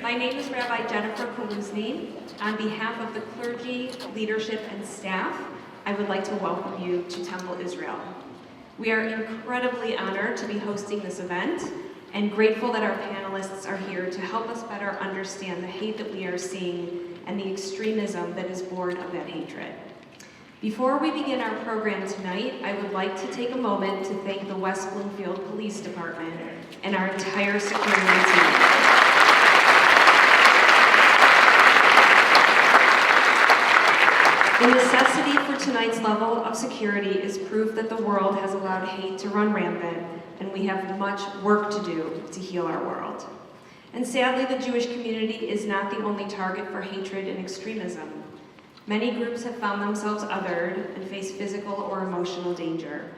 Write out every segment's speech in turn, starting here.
My name is Rabbi Jennifer Kaluzny. On behalf of the clergy, leadership, and staff, I would like to welcome you to Temple Israel. We are incredibly honored to be hosting this event and grateful that our panelists are here to help us better understand the hate that we are seeing and the extremism that is born of that hatred. Before we begin our program tonight, I would like to take a moment to thank the West Bloomfield Police Department and our entire security team. The necessity for tonight's level of security is proof that the world has allowed hate to run rampant, and we have much work to do to heal our world. And sadly, the Jewish community is not the only target for hatred and extremism. Many groups have found themselves othered and face physical or emotional danger.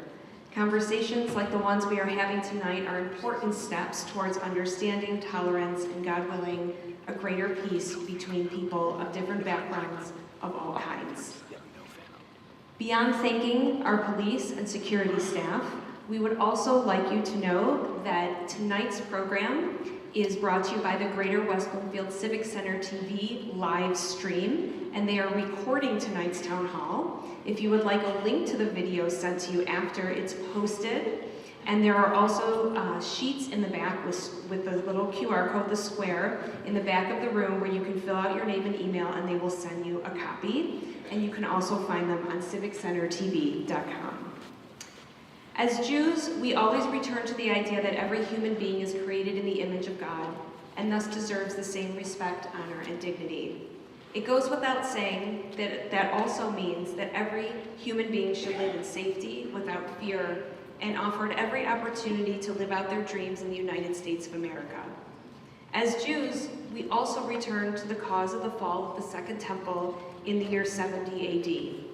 Conversations like the ones we are having tonight are important steps towards understanding, tolerance, and, God willing, a greater peace between people of different backgrounds of all kinds. Beyond thanking our police and security staff, we would also like you to know that tonight's program is brought to you by the Greater West Bloomfield Civic Center TV live stream, and they are recording tonight's town hall. If you would like a link to the video sent to you after it's posted, and there are also sheets in the back with the little QR code, the square, in the back of the room where you can fill out your name and email, and they will send you a copy. And you can also find them on civiccentertv.com. As Jews, we always return to the idea that every human being is created in the image of God and thus deserves the same respect, honor, and dignity. It goes without saying that that also means that every human being should live in safety, without fear, and offered every opportunity to live out their dreams in the United States of America. As Jews, we also return to the cause of the fall of the Second Temple in the year 70 AD.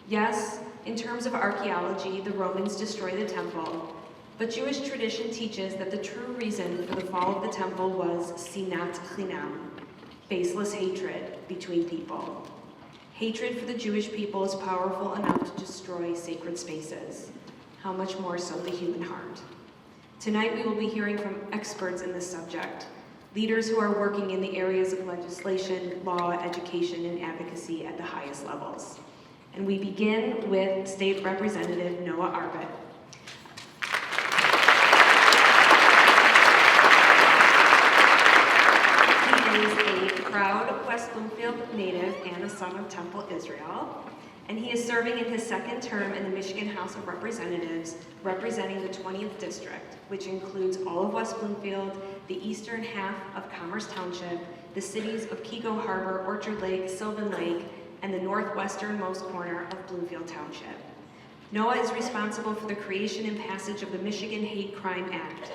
Yes, in terms of archaeology, the Romans destroyed the temple, but Jewish tradition teaches that the true reason for the fall of the temple was sinat chinam, baseless hatred between people. Hatred for the Jewish people is powerful enough to destroy sacred spaces. How much more so the human heart? Tonight we will be hearing from experts in this subject, leaders who are working in the areas of legislation, law, education, and advocacy at the highest levels. And we begin with State Representative Noah Arbit. He is a proud West Bloomfield native and a son of Temple Israel, and he is serving in his second term in the Michigan House of Representatives, representing the 20th District, which includes all of West Bloomfield, the eastern half of Commerce Township, the cities of Keego Harbor, Orchard Lake, Sylvan Lake, and the northwesternmost corner of Bloomfield Township. Noah is responsible for the creation and passage of the Michigan Hate Crime Act.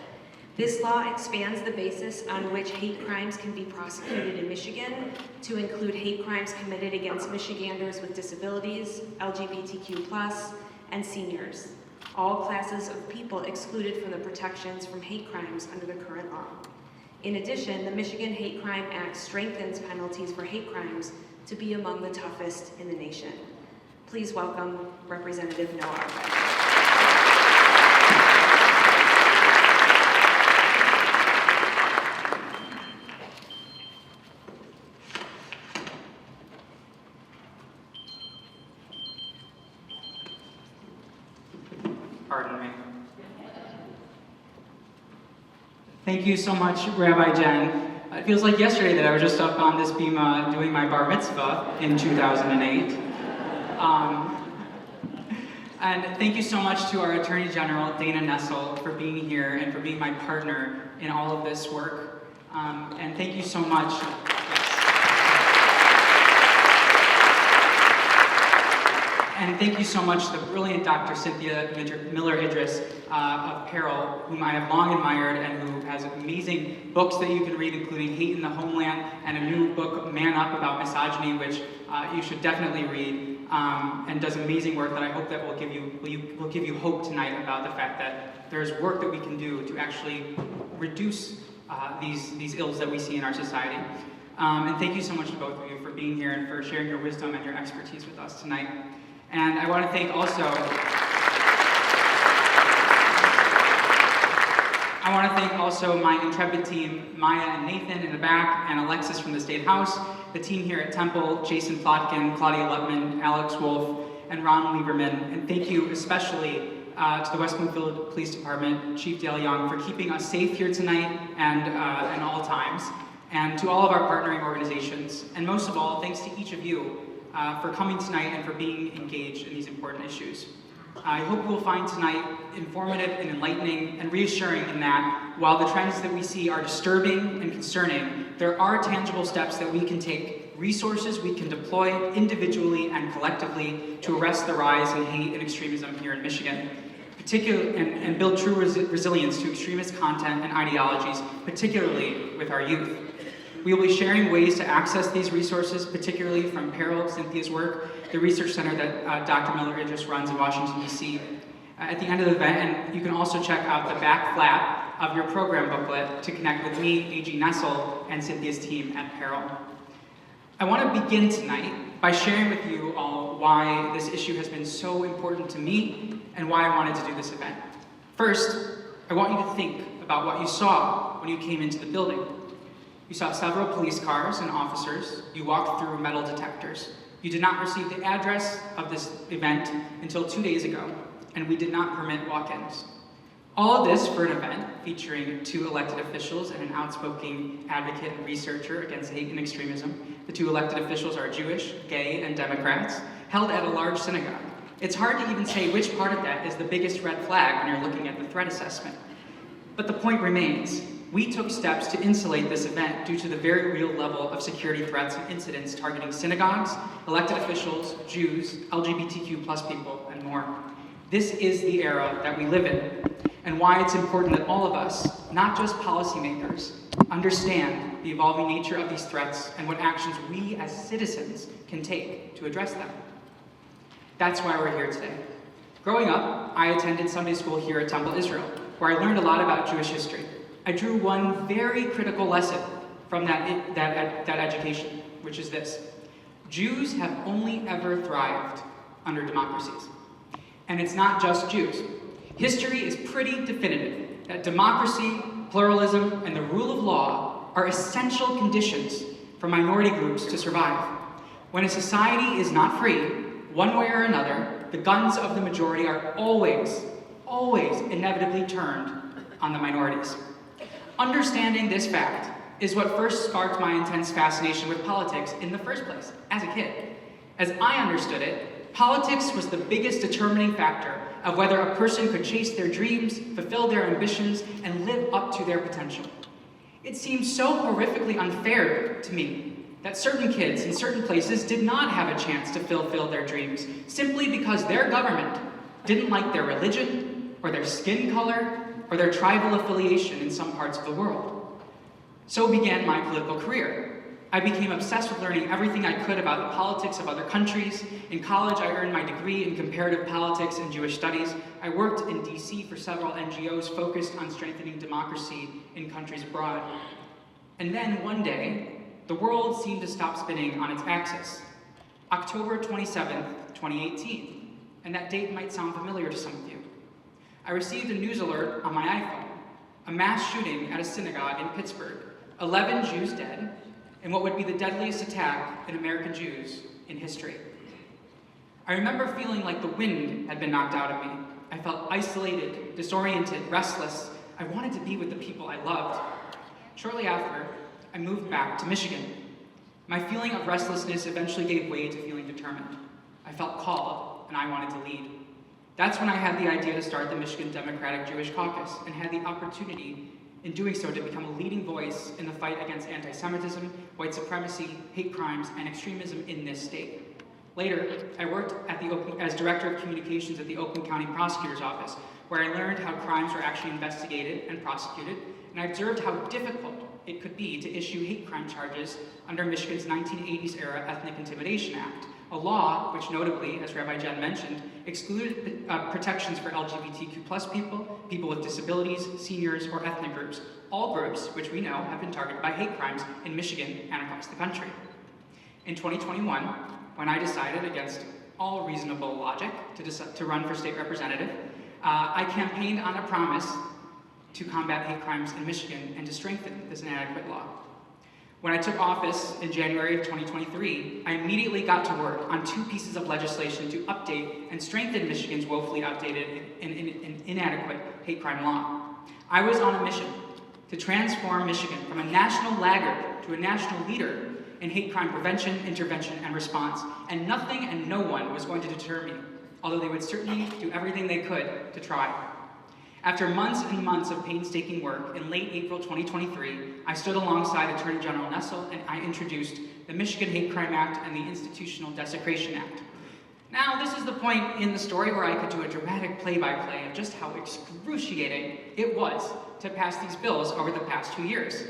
This law expands the basis on which hate crimes can be prosecuted in Michigan to include hate crimes committed against Michiganders with disabilities, LGBTQ+, and seniors, all classes of people excluded from the protections from hate crimes under the current law. In addition, the Michigan Hate Crime Act strengthens penalties for hate crimes to be among the toughest in the nation. Please welcome Representative Noah Arbit. Pardon me. Thank you so much, Rabbi Jen. It feels like yesterday that I was just up on this bima doing my bar mitzvah in 2008. And thank you so much to our Attorney General, Dana Nessel, for being here and for being my partner in all of this work. And thank you so much. And thank you so much to the brilliant Dr. Cynthia Miller-Idriss of Carroll, whom I have long admired and who has amazing books that you can read, including Hate in the Homeland and a new book, Man Up, about misogyny, which you should definitely read, and does amazing work that I hope that will give you hope tonight about the fact that there's work that we can do to actually reduce these ills that we see in our society. And thank you so much to both of you for being here and for sharing your wisdom and your expertise with us tonight. And I want to thank also I want to thank also my intrepid team, Maya and Nathan in the back, and Alexis from the State House, the team here at Temple, Jason Plotkin, Claudia Lutman, Alex Wolf, and Ron Lieberman. And thank you especially to the West Bloomfield Police Department, Chief Dale Young, for keeping us safe here tonight and all times, and to all of our partnering organizations. And most of all, thanks to each of you for coming tonight and for being engaged in these important issues. I hope you will find tonight informative and enlightening and reassuring in that while the trends that we see are disturbing and concerning, there are tangible steps that we can take, resources we can deploy individually and collectively to arrest the rise in hate and extremism here in Michigan, and build true resilience to extremist content and ideologies, particularly with our youth. We will be sharing ways to access these resources, particularly from Peril, Cynthia's work, the research center that Dr. Miller-Idriss runs in Washington, D.C. At the end of the event, and you can also check out the back flap of your program booklet to connect with me, AG Nessel, and Cynthia's team at Peril. I want to begin tonight by sharing with you all why this issue has been so important to me and why I wanted to do this event. First, I want you to think about what you saw when you came into the building. You saw several police cars and officers. You walked through metal detectors. You did not receive the address of this event until 2 days ago, and we did not permit walk-ins. All of this for an event featuring 2 elected officials and an outspoken advocate and researcher against hate and extremism. The 2 elected officials are Jewish, gay, and Democrats, held at a large synagogue. It's hard to even say which part of that is the biggest red flag when you're looking at the threat assessment. But the point remains. We took steps to insulate this event due to the very real level of security threats and incidents targeting synagogues, elected officials, Jews, LGBTQ+ people, and more. This is the era that we live in, and why it's important that all of us, not just policymakers, understand the evolving nature of these threats and what actions we as citizens can take to address them. That's why we're here today. Growing up, I attended Sunday school here at Temple Israel, where I learned a lot about Jewish history. I drew one very critical lesson from that education, which is this. Jews have only ever thrived under democracies. And it's not just Jews. History is pretty definitive that democracy, pluralism, and the rule of law are essential conditions for minority groups to survive. When a society is not free, one way or another, the guns of the majority are always inevitably turned on the minorities. Understanding this fact is what first sparked my intense fascination with politics in the first place, as a kid. As I understood it, politics was the biggest determining factor of whether a person could chase their dreams, fulfill their ambitions, and live up to their potential. It seemed so horrifically unfair to me that certain kids in certain places did not have a chance to fulfill their dreams simply because their government didn't like their religion, or their skin color, or their tribal affiliation in some parts of the world. So began my political career. I became obsessed with learning everything I could about the politics of other countries. In college, I earned my degree in comparative politics and Jewish studies. I worked in DC for several NGOs focused on strengthening democracy in countries abroad. And then one day, the world seemed to stop spinning on its axis. October 27th, 2018. And that date might sound familiar to some of you. I received a news alert on my iPhone. A mass shooting at a synagogue in Pittsburgh. 11 Jews dead, in what would be the deadliest attack in American Jews in history. I remember feeling like the wind had been knocked out of me. I felt isolated, disoriented, restless. I wanted to be with the people I loved. Shortly after, I moved back to Michigan. My feeling of restlessness eventually gave way to feeling determined. I felt called, and I wanted to lead. That's when I had the idea to start the Michigan Democratic Jewish Caucus and had the opportunity in doing so to become a leading voice in the fight against anti-Semitism, white supremacy, hate crimes, and extremism in this state. Later, I worked as Director of Communications at the Oakland County Prosecutor's Office, where I learned how crimes were actually investigated and prosecuted, and I observed how difficult it could be to issue hate crime charges under Michigan's 1980s era Ethnic Intimidation Act, a law which notably, as Rabbi Jen mentioned, excluded protections for LGBTQ+ people, people with disabilities, seniors, or ethnic groups, all groups which we know have been targeted by hate crimes in Michigan and across the country. In 2021, when I decided against all reasonable logic to run for state representative, I campaigned on a promise to combat hate crimes in Michigan and to strengthen this inadequate law. When I took office in January of 2023, I immediately got to work on 2 pieces of legislation to update and strengthen Michigan's woefully outdated and inadequate hate crime law. I was on a mission to transform Michigan from a national laggard to a national leader in hate crime prevention, intervention, and response, and nothing and no one was going to deter me, although they would certainly do everything they could to try. After months and months of painstaking work, in late April 2023, I stood alongside Attorney General Nessel and I introduced the Michigan Hate Crime Act and the Institutional Desecration Act. Now, this is the point in the story where I could do a dramatic play-by-play of just how excruciating it was to pass these bills over the past 2 years.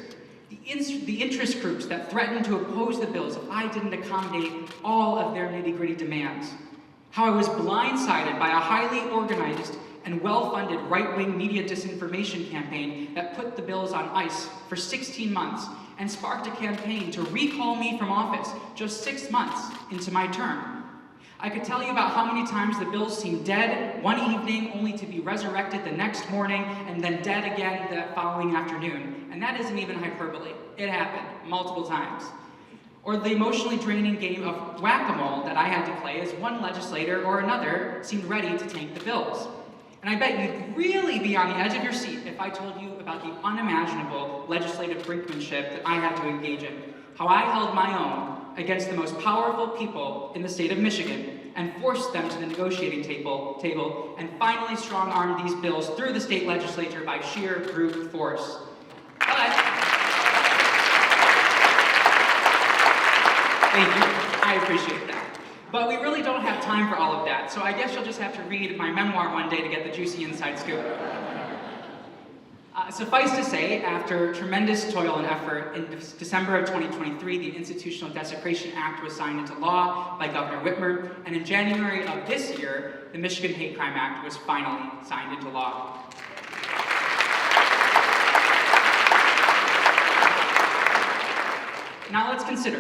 The interest groups that threatened to oppose the bills if I didn't accommodate all of their nitty-gritty demands. How I was blindsided by a highly organized and well-funded right-wing media disinformation campaign that put the bills on ice for 16 months and sparked a campaign to recall me from office just 6 months into my term. I could tell you about how many times the bills seemed dead one evening only to be resurrected the next morning and then dead again that following afternoon. And that isn't even hyperbole. It happened multiple times. Or the emotionally draining game of whack-a-mole that I had to play as one legislator or another seemed ready to tank the bills. And I bet you'd really be on the edge of your seat if I told you about the unimaginable legislative brinkmanship that I had to engage in. How I held my own against the most powerful people in the state of Michigan and forced them to the negotiating table and finally strong-armed these bills through the state legislature by sheer brute force. But, thank you, I appreciate that. But we really don't have time for all of that, so I guess you'll just have to read my memoir one day to get the juicy inside scoop. Suffice to say, after tremendous toil and effort, in December of 2023, the Institutional Desecration Act was signed into law by Governor Whitmer, and in January of this year, the Michigan Hate Crime Act was finally signed into law. Now let's consider,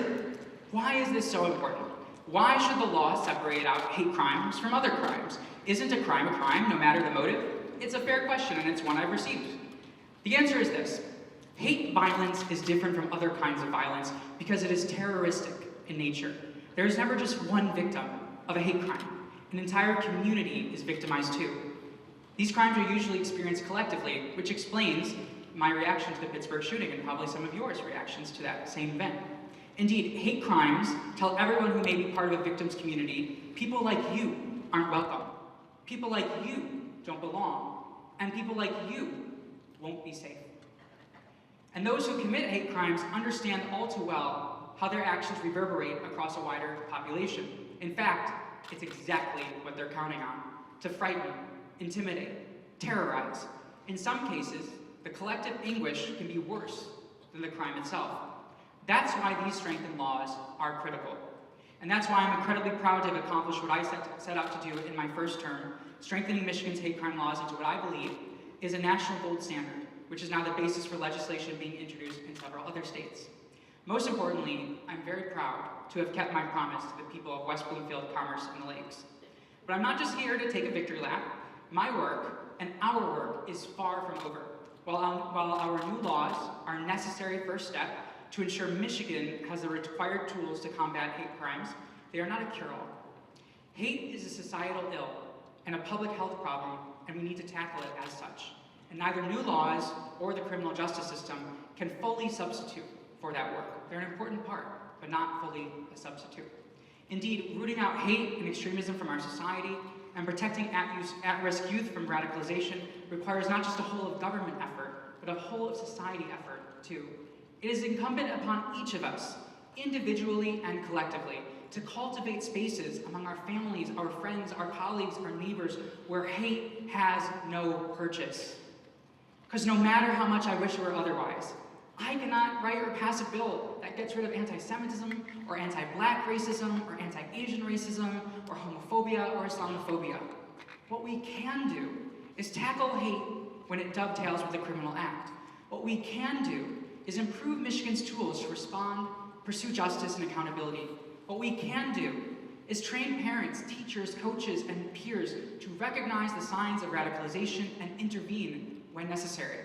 why is this so important? Why should the law separate out hate crimes from other crimes? Isn't a crime, no matter the motive? It's a fair question, and it's one I've received. The answer is this. Hate violence is different from other kinds of violence because it is terroristic in nature. There is never just one victim of a hate crime. An entire community is victimized too. These crimes are usually experienced collectively, which explains my reaction to the Pittsburgh shooting and probably some of yours reactions to that same event. Indeed, hate crimes tell everyone who may be part of a victim's community, people like you aren't welcome. People like you don't belong. And people like you won't be safe. And those who commit hate crimes understand all too well how their actions reverberate across a wider population. In fact, it's exactly what they're counting on: to frighten, intimidate, terrorize. In some cases, the collective anguish can be worse than the crime itself. That's why these strengthened laws are critical. And that's why I'm incredibly proud to have accomplished what I set out to do in my first term, strengthening Michigan's hate crime laws into what I believe is a national gold standard, which is now the basis for legislation being introduced in several other states. Most importantly, I'm very proud to have kept my promise to the people of West Bloomfield, Commerce, and the Lakes. But I'm not just here to take a victory lap. My work and our work is far from over. While our new laws are a necessary first step to ensure Michigan has the required tools to combat hate crimes, they are not a cure-all. Hate is a societal ill and a public health problem, and we need to tackle it as such. And neither new laws or the criminal justice system can fully substitute for that work. They're an important part, but not fully a substitute. Indeed, rooting out hate and extremism from our society and protecting at-risk youth from radicalization requires not just a whole-of-government effort, but a whole-of-society effort, too. It is incumbent upon each of us, individually and collectively, to cultivate spaces among our families, our friends, our colleagues, our neighbors, where hate has no purchase. Because no matter how much I wish it were otherwise, I cannot write or pass a bill that gets rid of anti-Semitism, or anti-Black racism, or anti-Asian racism, or homophobia, or Islamophobia. What we can do is tackle hate when it dovetails with the criminal act. What we can do is improve Michigan's tools to respond, pursue justice and accountability. What we can do is train parents, teachers, coaches, and peers to recognize the signs of radicalization and intervene when necessary.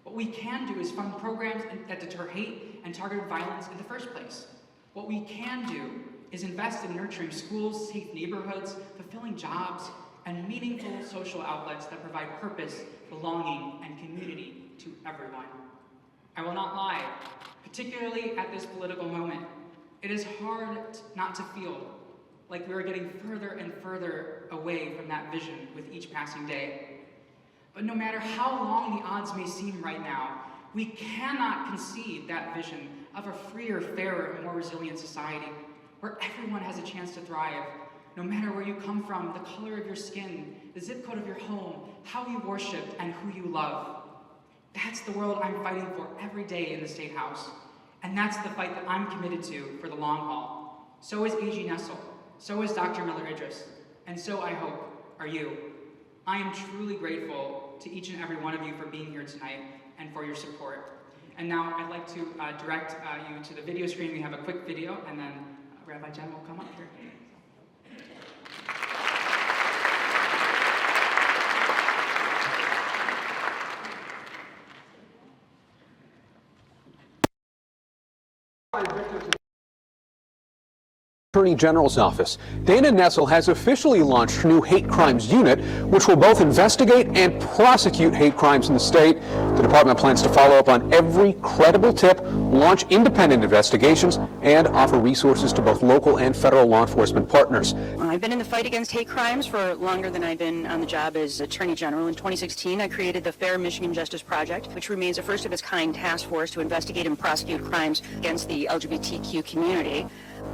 What we can do is fund programs that deter hate and targeted violence in the first place. What we can do is invest in nurturing schools, safe neighborhoods, fulfilling jobs, and meaningful social outlets that provide purpose, belonging, and community to everyone. I will not lie, particularly at this political moment, it is hard not to feel like we are getting further and further away from that vision with each passing day. But no matter how long the odds may seem right now, we cannot concede that vision of a freer, fairer, and more resilient society where everyone has a chance to thrive, no matter where you come from, the color of your skin, the zip code of your home, how you worship, and who you love. That's the world I'm fighting for every day in the State House. And that's the fight that I'm committed to for the long haul. So is AG Nessel. So is Dr. Miller-Idriss. And so, I hope, are you. I am truly grateful to each and every one of you for being here tonight and for your support. And now I'd like to direct you to the video screen. We have a quick video, and then Rabbi Jen will come up here. Attorney General's office. Dana Nessel has officially launched her new Hate Crimes Unit, which will both investigate and prosecute hate crimes in the state. The department plans to follow up on every credible tip, launch independent investigations, and offer resources to both local and federal law enforcement partners. I've been in the fight against hate crimes for longer than I've been on the job as Attorney General. In 2016, I created the Fair Michigan Justice Project, which remains a first-of-its-kind task force to investigate and prosecute crimes against the LGBTQ community.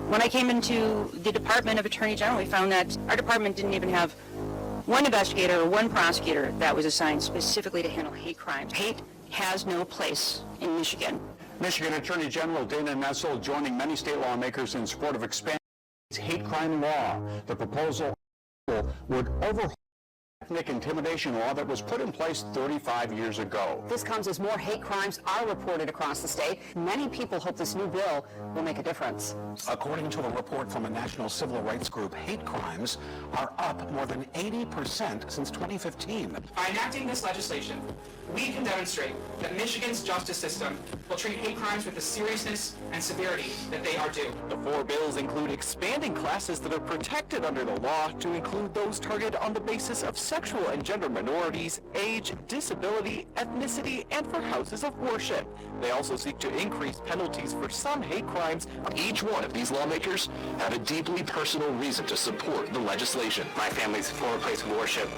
When I came into the Department of Attorney General, we found that our department didn't even have one investigator or one prosecutor that was assigned specifically to handle hate crimes. Hate has no place in Michigan. Michigan Attorney General Dana Nessel joining many state lawmakers in support of expanding hate crime law. The proposal would overhaul ethnic intimidation law that was put in place 35 years ago. This comes as more hate crimes are reported across the state. Many people hope this new bill will make a difference. According to a report from a national civil rights group, hate crimes are up more than 80% since 2015. By enacting this legislation, we can demonstrate that Michigan's justice system will treat hate crimes with the seriousness and severity that they are due. The four bills include expanding classes that are protected under the law to include those targeted on the basis of sexual and gender minorities, age, disability, ethnicity, and for houses of worship. They also seek to increase penalties for some hate crimes. Each one of these lawmakers have a deeply personal reason to support the legislation. My family's former place of worship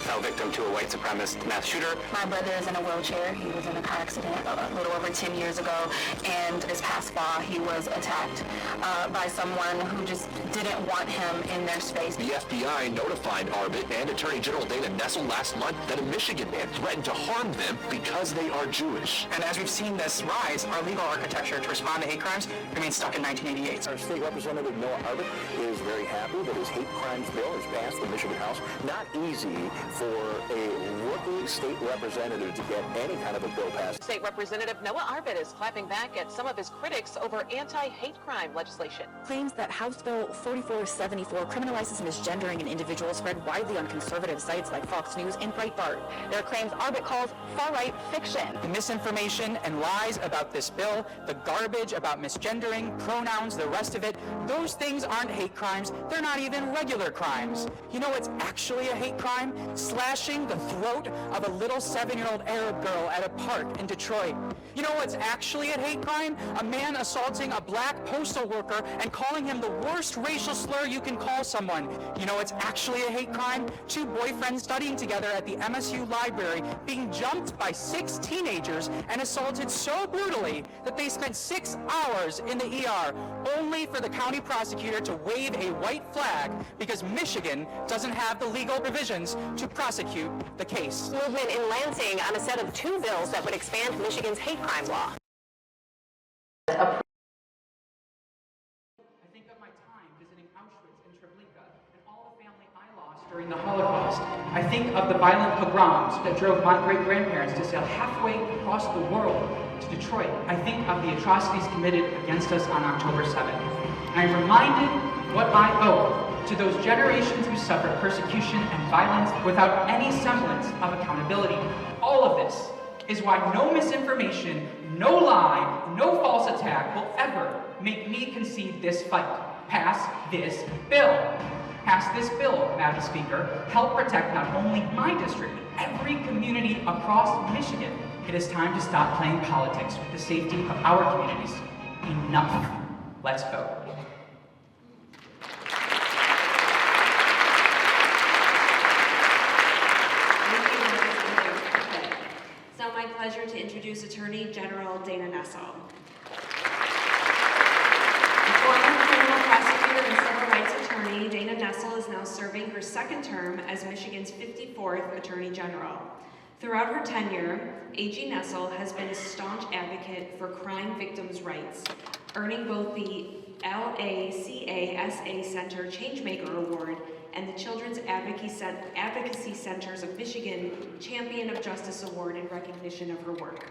fell victim to a white supremacist mass shooter. My brother is in a wheelchair. He was in a car accident a little over 10 years ago, and this past fall he was attacked by someone who just didn't want him in their space. The FBI notified Arbit and Attorney General Dana Nessel last month that a Michigan man threatened to harm them because they are Jewish. And as we've seen this rise, our legal architecture to respond to hate crimes remains stuck in 1988. Our state representative Noah Arbit is very happy that his hate crimes bill has passed the Michigan House. Not easy for a rookie state representative to get any kind of a bill passed. State Representative Noah Arbit is clapping back at some of his critics over anti-hate crime legislation. Claims that House Bill 4474 criminalizes misgendering an individual spread widely on conservative sites like Fox News and Breitbart. Their claims Arbit calls far-right fiction. The misinformation and lies about this bill, the garbage about misgendering, pronouns, the rest of it, those things aren't hate crimes. They're not even regular crimes. You know what's actually a hate crime? Slashing the throat of a little 7-year-old Arab girl at a park in Detroit. You know what's actually a hate crime? A man assaulting a black postal worker and calling him the worst racial slur you can call someone. You know what's actually a hate crime? 2 boyfriends studying together at the MSU library being jumped by 6 teenagers and assaulted so brutally that they spent 6 hours in the ER, only for the county prosecutor to wave a white flag because Michigan doesn't have the legal provisions to prosecute the case. Movement in Lansing on a set of 2 bills that would expand Michigan's hate crime law. I think of my time visiting Auschwitz and Treblinka and all the family I lost during the Holocaust. I think of the violent pogroms that drove my great-grandparents to sail halfway across the world to Detroit. I think of the atrocities committed against us on October 7th. And I'm reminded what I owe to those generations who suffered persecution and violence without any semblance of accountability. All of this is why no misinformation, no lie, no false attack will ever make me concede this fight. Pass this bill. Pass this bill, Madam Speaker. Help protect not only my district, but every community across Michigan. It is time to stop playing politics with the safety of our communities. Enough. Let's vote. It's now my pleasure to introduce Attorney General Dana Nessel. Former criminal prosecutor and civil rights attorney, Dana Nessel is now serving her second term as Michigan's 54th Attorney General. Throughout her tenure, AG Nessel has been a staunch advocate for crime victims' rights, earning both the LACASA Center Changemaker Award and the Children's Advocacy Centers of Michigan Champion of Justice Award in recognition of her work.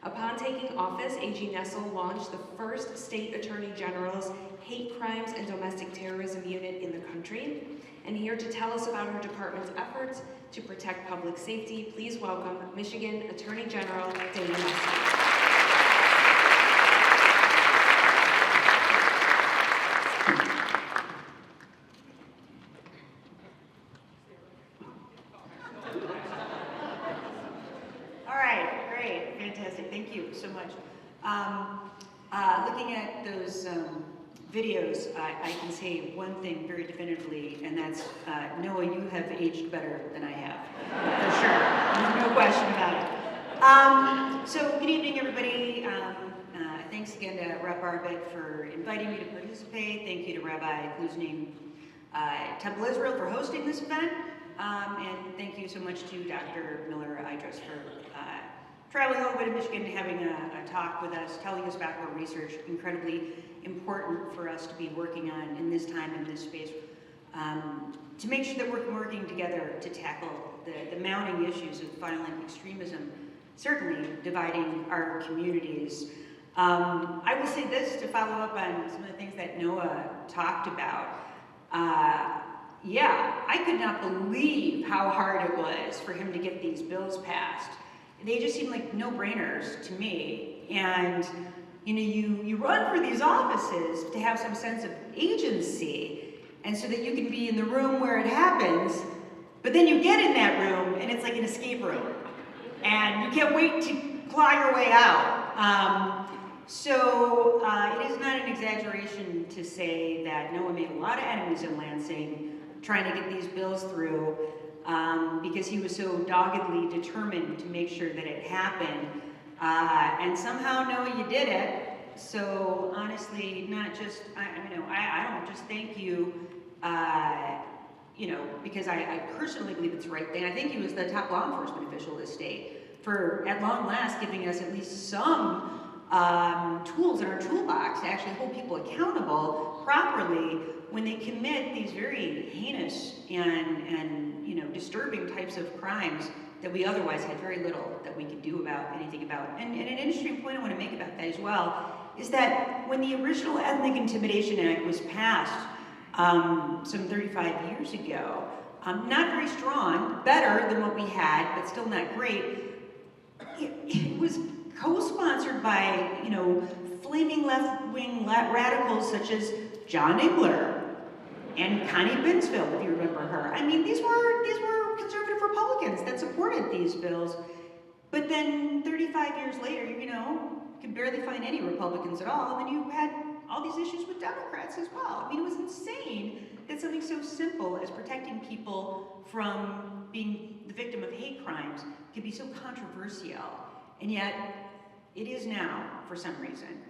Upon taking office, AG Nessel launched the first State Attorney General's Hate Crimes and Domestic Terrorism Unit in the country. And here to tell us about her department's efforts to protect public safety, please welcome Michigan Attorney General Dana Nessel. So much. Looking at those videos, I can say one thing very definitively, and that's, Noah, you have aged better than I have, for sure. There's no question about it. So, good evening, everybody. Thanks again to Rep. Arbit for inviting me to participate. Thank you to Rabbi Kluzning Temple Israel for hosting this event. And thank you so much to Dr. Miller-Idriss for traveling all the way to Michigan, having a talk with us, telling us about her research, incredibly important for us to be working on in this time, in this space, to make sure that we're working together to tackle the mounting issues of violent extremism, certainly dividing our communities. I will say this to follow up on some of the things that Noah talked about. Yeah, I could not believe how hard it was for him to get these bills passed. They just seem like no-brainers to me. And you know, you run for these offices to have some sense of agency, and so that you can be in the room where it happens, but then you get in that room and it's like an escape room. And you can't wait to claw your way out. So it is not an exaggeration to say that Noah made a lot of enemies in Lansing trying to get these bills through, because he was so doggedly determined to make sure that it happened. And somehow, Noah, you did it. So honestly, not just, I don't just thank you, because I personally believe it's the right thing. I think he was the top law enforcement official of this state for, at long last, giving us at least some tools in our toolbox to actually hold people accountable properly when they commit these very heinous and disturbing types of crimes that we otherwise had very little that we could do anything about. And an interesting point I want to make about that as well is that when the original Ethnic Intimidation Act was passed some 35 years ago, not very strong, better than what we had, but still not great, it was co-sponsored by, flaming left-wing radicals such as John Engler and Connie Binsfeld, if you remember her. I mean, these were conservative Republicans that supported these bills. But then 35 years later, you can barely find any Republicans at all, and then you had all these issues with Democrats as well. I mean, it was insane that something so simple as protecting people from being the victim of hate crimes could be so controversial. And yet, it is now, for some reason.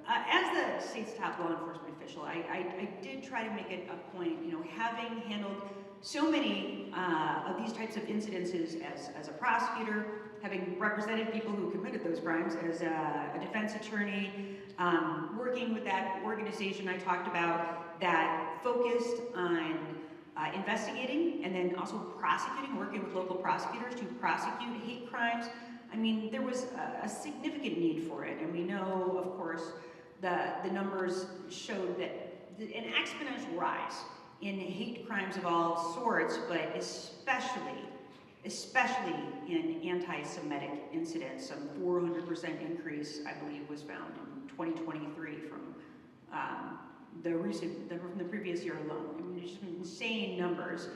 As the state's top law enforcement official, I did try to make it a point, having handled so many of these types of incidences as a prosecutor, having represented people who committed those crimes as a defense attorney, working with that organization I talked about that focused on investigating and then also prosecuting, working with local prosecutors to prosecute hate crimes. I mean, there was a significant need for it, and we know, of course, the numbers showed that an exponential rise in hate crimes of all sorts, but especially especially in anti-Semitic incidents. Some 400% increase, I believe, was found in 2023 from from the previous year alone. I mean, just insane numbers.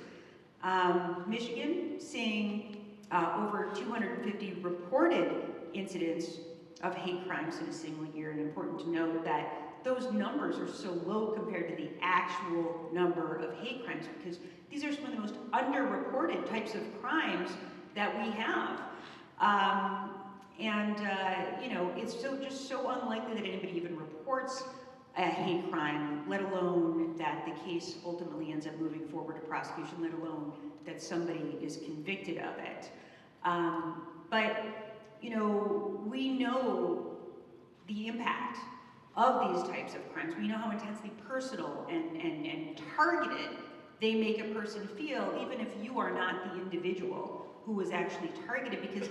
Michigan seeing over 250 reported incidents of hate crimes in a single year, and important to note that those numbers are so low compared to the actual number of hate crimes, because these are some of the most underreported types of crimes that we have. You know, it's just so unlikely that anybody even reports a hate crime, let alone that the case ultimately ends up moving forward to prosecution, let alone that somebody is convicted of it. But, you know, we know the impact of these types of crimes. We know how intensely personal and targeted they make a person feel, even if you are not the individual who is actually targeted, because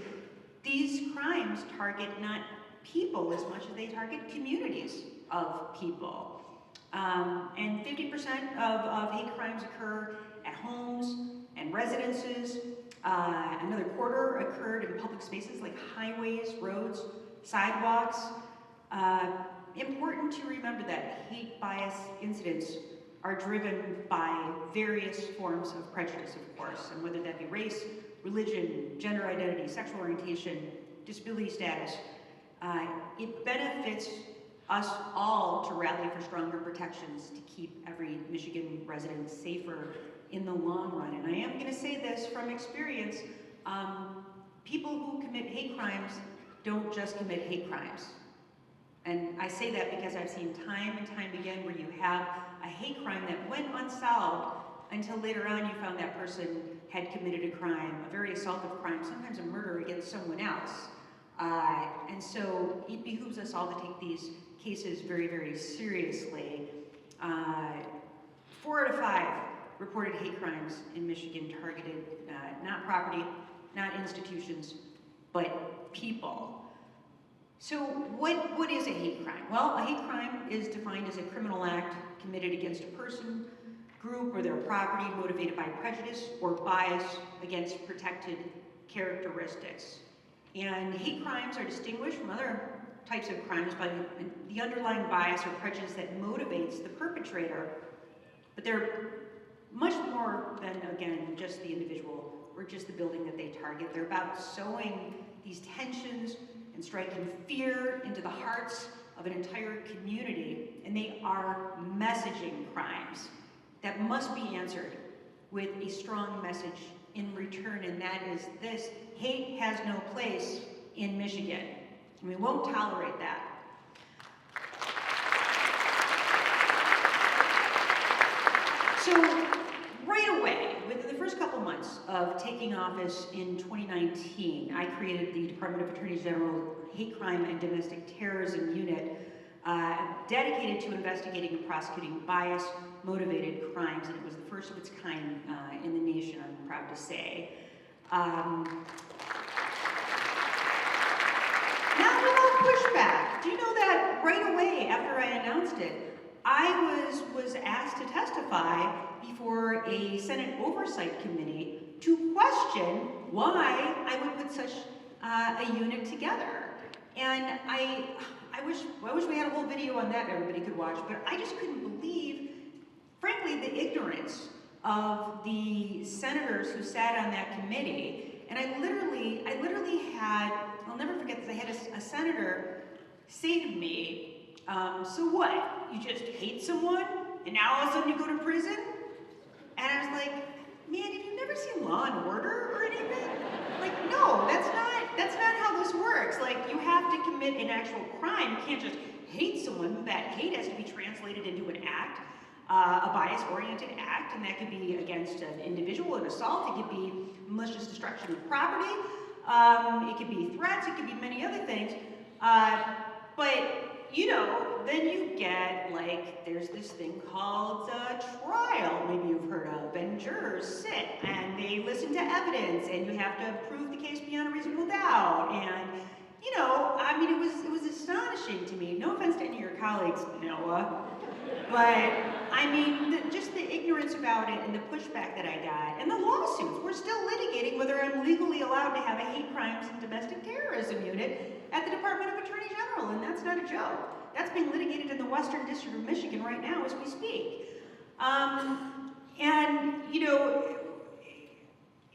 these crimes target not people as much as they target communities of people. And 50% of hate crimes occur at homes and residences. Another quarter occurred in public spaces like highways, roads, sidewalks. Important to remember that hate bias incidents are driven by various forms of prejudice, of course, and whether that be race, religion, gender identity, sexual orientation, disability status, it benefits us all to rally for stronger protections to keep every Michigan resident safer in the long run. And I am going to say this from experience, people who commit hate crimes don't just commit hate crimes. And I say that because I've seen time and time again where you have a hate crime that went unsolved until later on you found that person had committed a crime, a very assaultive crime, sometimes a murder against someone else. And so it behooves us all to take these cases very, very seriously. 4 out of 5 reported hate crimes in Michigan targeted not property, not institutions, but people. So what is a hate crime? Well, a hate crime is defined as a criminal act committed against a person, group, or their property motivated by prejudice or bias against protected characteristics. And hate crimes are distinguished from other types of crimes by the underlying bias or prejudice that motivates the perpetrator, but they're much more than, again, just the individual or just the building that they target. They're about sowing these tensions and striking fear into the hearts of an entire community, and they are messaging crimes that must be answered with a strong message in return, and that is this: hate has no place in Michigan, and we won't tolerate that. So right away, within the first couple months of taking office in 2019, I created the Department of Attorney General Hate Crime and Domestic Terrorism Unit, dedicated to investigating and prosecuting bias-motivated crimes, and it was the first of its kind in the nation, I'm proud to say. Not without pushback. Do you know that right away after I announced it, I was asked to testify before a Senate Oversight Committee to question why I would put such a unit together. And I wish we had a whole video on that everybody could watch, but I just couldn't believe, frankly, the ignorance of the senators who sat on that committee. And I literally had, I'll never forget this, I had a senator say to me, so what, you just hate someone and now all of a sudden you go to prison? And I was like, man, have you never seen Law and Order or anything? Like, no, that's not how this works. Like, you have to commit an actual crime. You can't just hate someone. That hate has to be translated into an act, a bias-oriented act, and that could be against an individual, an assault. It could be malicious destruction of property. It could be threats. It could be many other things. But you know, then you get, like, there's this thing called trial, maybe you've heard of, and jurors sit and they listen to evidence, and you have to prove the case beyond a reasonable doubt. And you know, I mean, it was astonishing to me. No offense to any of your colleagues, Noah, but I mean, just the ignorance about it and the pushback that I got, and the lawsuits. We're still litigating whether I'm legally allowed to have a hate crimes and domestic terrorism unit at the Department of Attorney General, and that's not a joke. That's being litigated in the Western District of Michigan right now as we speak. And, you know,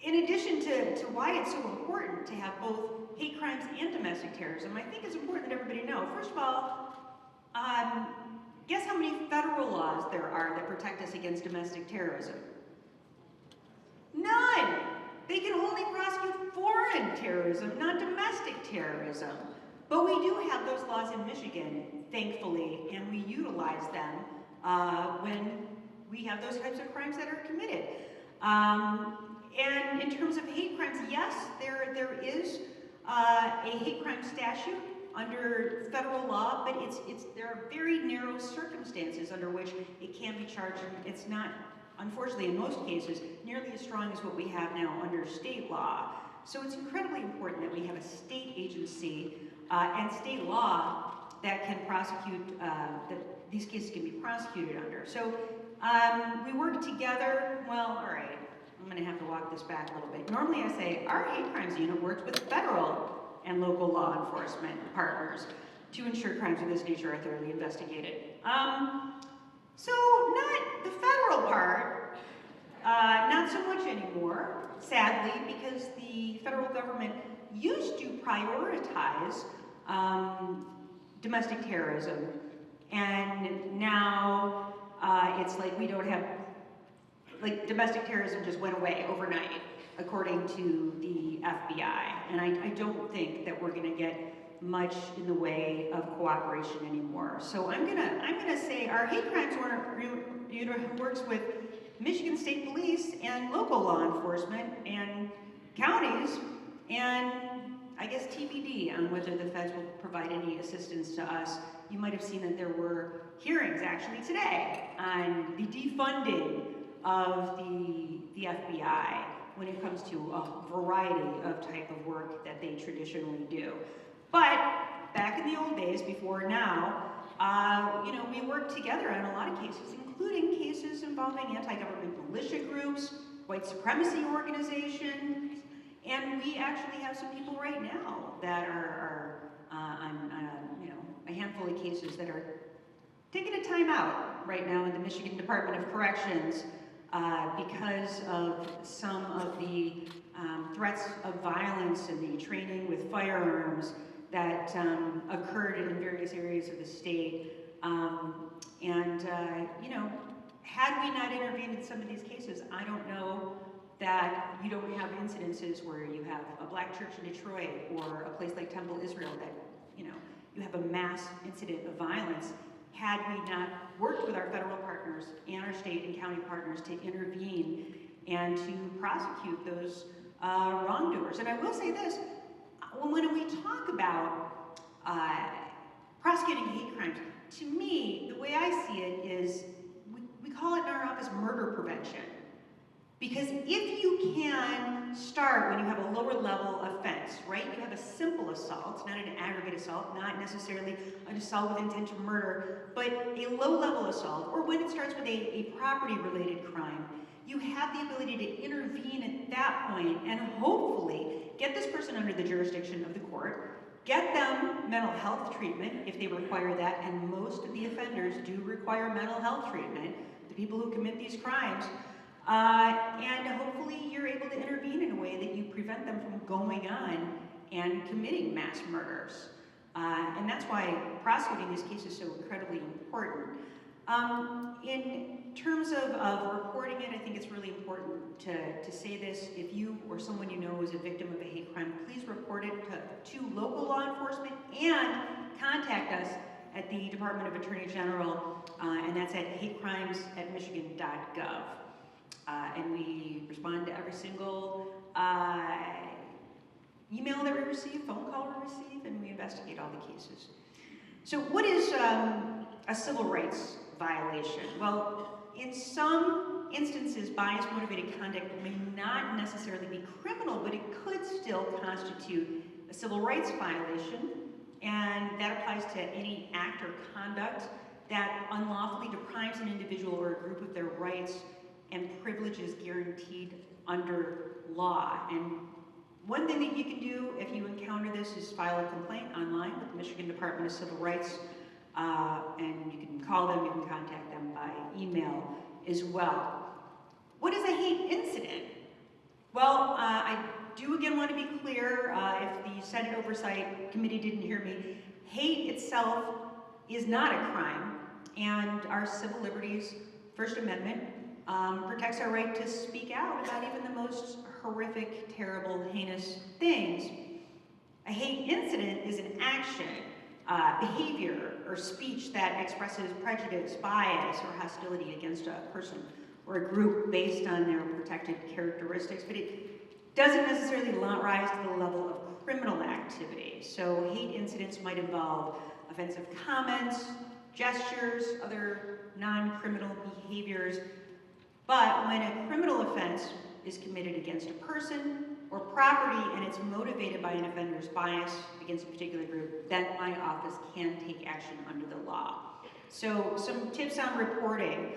in addition to why it's so important to have both hate crimes and domestic terrorism, I think it's important that everybody know. First of all, guess how many federal laws there are that protect us against domestic terrorism? None! They can only prosecute foreign terrorism, not domestic terrorism. But we do have those laws in Michigan, thankfully, and we utilize them when we have those types of crimes that are committed. And in terms of hate crimes, yes, there is a hate crime statute under federal law, but there are very narrow circumstances under which it can be charged, and it's not, unfortunately, in most cases, nearly as strong as what we have now under state law. So it's incredibly important that we have a state agency and state law that can prosecute, that these cases can be prosecuted under. So we work together. Well, all right, I'm gonna have to walk this back a little bit. Normally I say our hate crimes unit works with federal and local law enforcement partners to ensure crimes of this nature are thoroughly investigated. So not the federal part, not so much anymore, sadly, because the federal government used to prioritize domestic terrorism, and now it's like we don't have, like domestic terrorism just went away overnight, according to the FBI, and I don't think that we're going to get much in the way of cooperation anymore. So I'm gonna say our hate crimes unit works with Michigan State Police and local law enforcement and counties, and I guess TBD on whether the feds will provide any assistance to us. You might have seen that there were hearings actually today on the defunding of the FBI when it comes to a variety of type of work that they traditionally do. But back in the old days, before now, you know, we worked together on a lot of cases, including cases involving anti-government militia groups, white supremacy organizations, and we actually have some people right now that are on you know, a handful of cases that are taking a time out right now in the Michigan Department of Corrections because of some of the threats of violence and the training with firearms that occurred in various areas of the state. You know, had we not intervened in some of these cases, I don't know that you don't have incidences where you have a black church in Detroit or a place like Temple, Israel, that, you know, you have a mass incident of violence. Had we not worked with our federal partners and our state and county partners to intervene and to prosecute those wrongdoers. And I will say this, when we talk about prosecuting hate crimes, to me, the way I see it is, we call it in our office murder prevention. Because if you can start when you have a lower level offense, right? You have a simple assault, not an aggravated assault, not necessarily an assault with intent to murder, but a low-level assault, or when it starts with a property-related crime, you have the ability to intervene at that point and hopefully get this person under the jurisdiction of the court, get them mental health treatment if they require that, and most of the offenders do require mental health treatment, the people who commit these crimes, and hopefully you're able to intervene in a way that you prevent them from going on and committing mass murders. And that's why prosecuting these cases is so incredibly important. In terms of reporting it, I think it's really important to say this. If you or someone you know is a victim of a hate crime, please report it to local law enforcement and contact us at the Department of Attorney General, and that's at hatecrimes@michigan.gov. And we respond to every single email that we receive, phone call we receive, and we investigate all the cases. So what is a civil rights violation? Well, in some instances, bias-motivated conduct may not necessarily be criminal, but it could still constitute a civil rights violation, and that applies to any act or conduct that unlawfully deprives an individual or a group of their rights and privileges guaranteed under law. And one thing that you can do if you encounter this is file a complaint online with the Michigan Department of Civil Rights, and you can call them, you can contact them by email as well. What is a hate incident? Well, I do again want to be clear, if the Senate Oversight Committee didn't hear me, hate itself is not a crime, and our civil liberties, First Amendment, protects our right to speak out about even the most horrific, terrible, heinous things. A hate incident is an action, behavior, or speech that expresses prejudice, bias, or hostility against a person or a group based on their protected characteristics, but it doesn't necessarily rise to the level of criminal activity. So hate incidents might involve offensive comments, gestures, other non-criminal behaviors, but when a criminal offense is committed against a person or property and it's motivated by an offender's bias against a particular group, then my office can take action under the law. So some tips on reporting.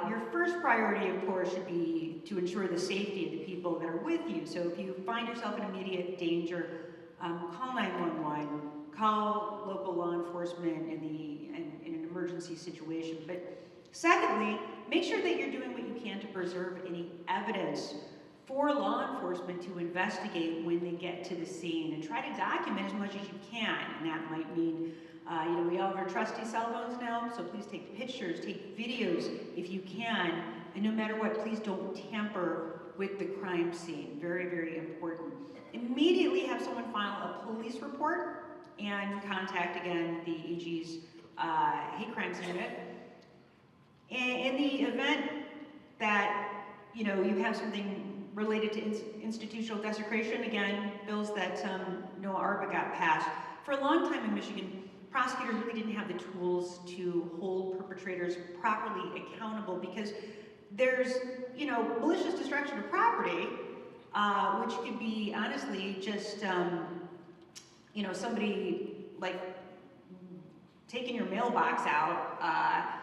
Your first priority, of course, should be to ensure the safety of the people that are with you. So if you find yourself in immediate danger, call 911, call local law enforcement in an emergency situation. But secondly, make sure that you're doing what you can to preserve any evidence for law enforcement to investigate when they get to the scene, and try to document as much as you can. And that might mean, we all have our trusty cell phones now, so please take pictures, take videos if you can, and no matter what, please don't tamper with the crime scene. Very, very important. Immediately have someone file a police report and contact, again, the AG's Hate Crimes Unit. In the event that you have something related to institutional desecration, again, bills that Noah Arbit got passed. For a long time in Michigan, prosecutors really didn't have the tools to hold perpetrators properly accountable because there's, malicious destruction of property, which could be honestly just, somebody like taking your mailbox out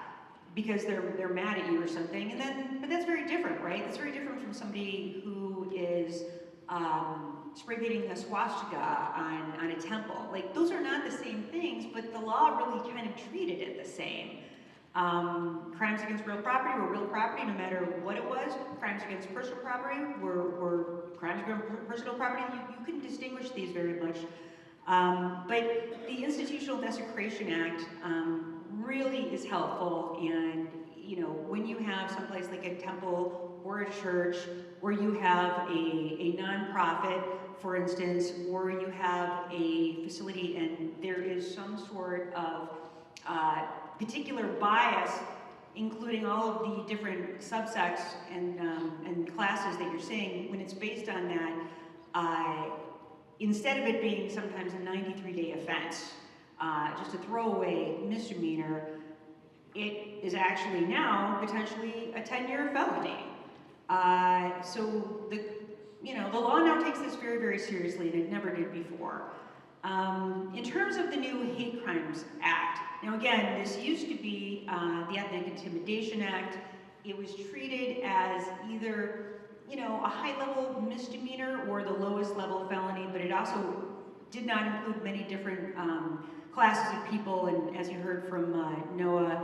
because they're mad at you or something, but that's very different, right? That's very different from somebody who is spray painting a swastika on a temple. Like, those are not the same things, but the law really kind of treated it the same. Crimes against real property were real property no matter what it was. Crimes against personal property were crimes against personal property. You couldn't distinguish these very much. But the Institutional Desecration Act really is helpful, and when you have someplace like a temple or a church, or you have a nonprofit, for instance, or you have a facility and there is some sort of particular bias, including all of the different subsects and classes that you're seeing, when it's based on that, instead of it being sometimes a 93-day offense, just a throwaway misdemeanor, it is actually now potentially a 10-year felony. So the law now takes this very, very seriously, and it never did before. In terms of the new Hate Crimes Act, now again, this used to be the Ethnic Intimidation Act. It was treated as either a high-level misdemeanor or the lowest level felony, but it also did not include many different classes of people, and as you heard from Noah,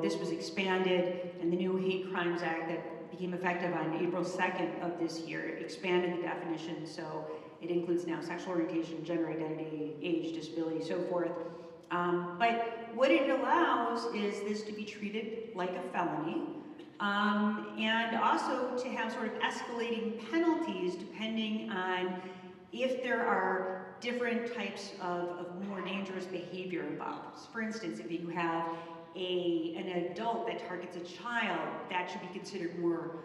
this was expanded, and the new Hate Crimes Act that became effective on April 2nd of this year expanded the definition, so it includes now sexual orientation, gender identity, age, disability, so forth. But what it allows is this to be treated like a felony, and also to have sort of escalating penalties depending on if there are different types of more dangerous behavior involved. For instance, if you have an adult that targets a child, that should be considered more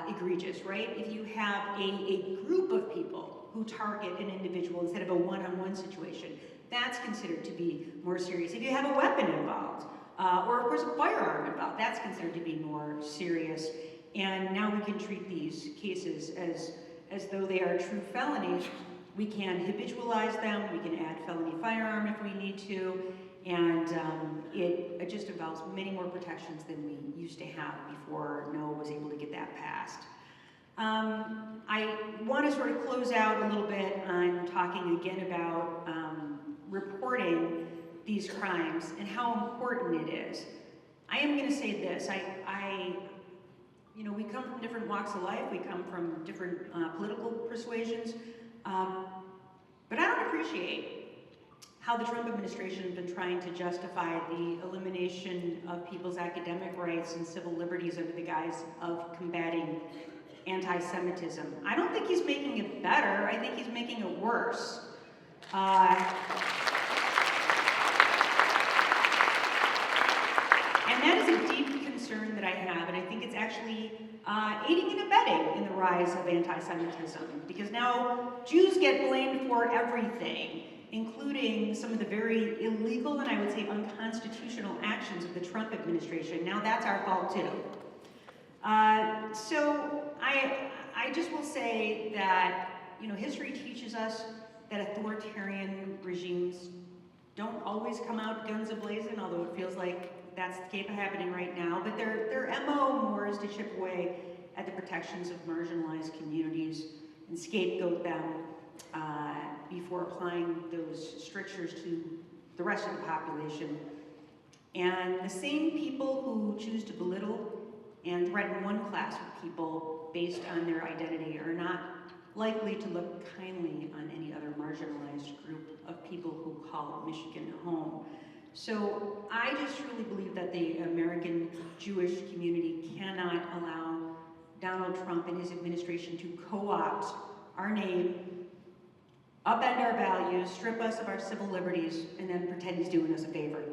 egregious, right? If you have a group of people who target an individual instead of a one-on-one situation, that's considered to be more serious. If you have a weapon involved, or of course a firearm involved, that's considered to be more serious. And now we can treat these cases as though they are true felonies. we can habitualize them, we can add felony firearm if we need to, and it just involves many more protections than we used to have before NOAA was able to get that passed. I want to sort of close out a little bit on talking again about reporting these crimes and how important it is. I am going to say this, you know, we come from different walks of life, we come from different political persuasions, but I don't appreciate how the Trump administration has been trying to justify the elimination of people's academic rights and civil liberties under the guise of combating anti-Semitism. I don't think he's making it better, I think he's making it worse. And that is a deep concern that I have, and I think it's actually aiding and abetting in the rise of anti-Semitism, because now Jews get blamed for everything, including some of the very illegal and I would say unconstitutional actions of the Trump administration. Now that's our fault too. So I just will say that, you know, history teaches us that authoritarian regimes don't always come out guns a-blazing, although it feels like that's the case happening right now, but their MO more is to chip away at the protections of marginalized communities and scapegoat them before applying those strictures to the rest of the population. And the same people who choose to belittle and threaten one class of people based on their identity are not likely to look kindly on any other marginalized group of people who call Michigan home. So I just truly believe that the American Jewish community cannot allow Donald Trump and his administration to co-opt our name, upend our values, strip us of our civil liberties, and then pretend he's doing us a favor.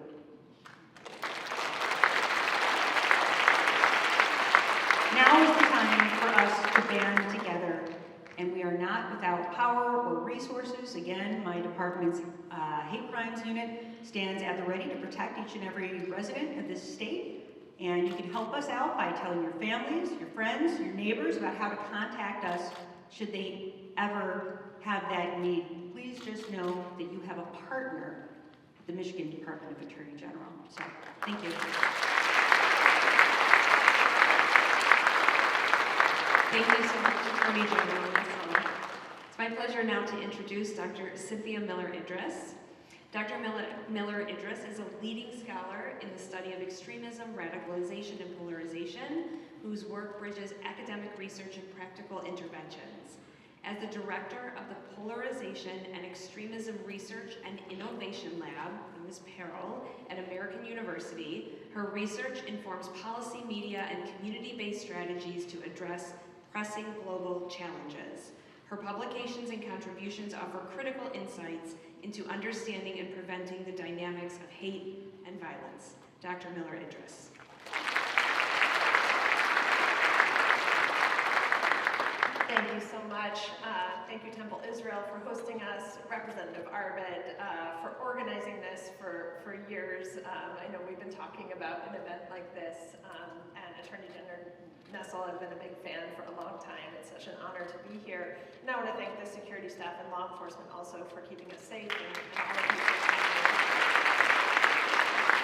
Now is the time for us to band together, and we are not without power or resources. Again, my department's Hate Crimes Unit stands at the ready to protect each and every resident of this state, and you can help us out by telling your families, your friends, your neighbors about how to contact us should they ever have that need. Please just know that you have a partner at the Michigan Department of Attorney General. So, thank you. Thank you so much, Attorney General Nessel. It's my pleasure now to introduce Dr. Cynthia Miller-Idriss. Dr. Miller-Idriss is a leading scholar in the study of extremism, radicalization, and polarization, whose work bridges academic research and practical interventions. As the director of the Polarization and Extremism Research and Innovation Lab, Ms. Peril, at American University, her research informs policy, media, and community-based strategies to address pressing global challenges. Her publications and contributions offer critical insights into understanding and preventing the dynamics of hate and violence. Dr. Miller-Idriss. Thank you so much. Thank you, Temple Israel, for hosting us, Representative Arbit, for organizing this for years. I know we've been talking about an event like this, and Attorney General Nessel, I've been a big fan for a long time. It's such an honor to be here. And I want to thank the security staff and law enforcement also for keeping us safe and all of you.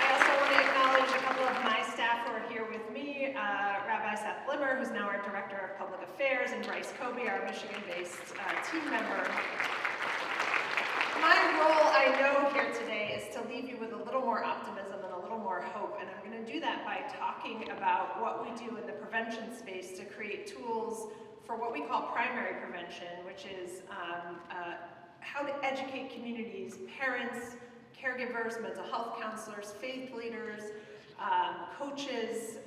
I also want to acknowledge a couple of my staff who are here with me, Rabbi Seth Blimmer, who's now our Director of Public Affairs, and Bryce Kobe, our Michigan-based team member. My role, I know, here today is to leave you with a little more optimism and a little more hope, and I'm going to do that by talking about what we do in the prevention space to create tools for what we call primary prevention, which is how to educate communities, parents, caregivers, mental health counselors, faith leaders, coaches,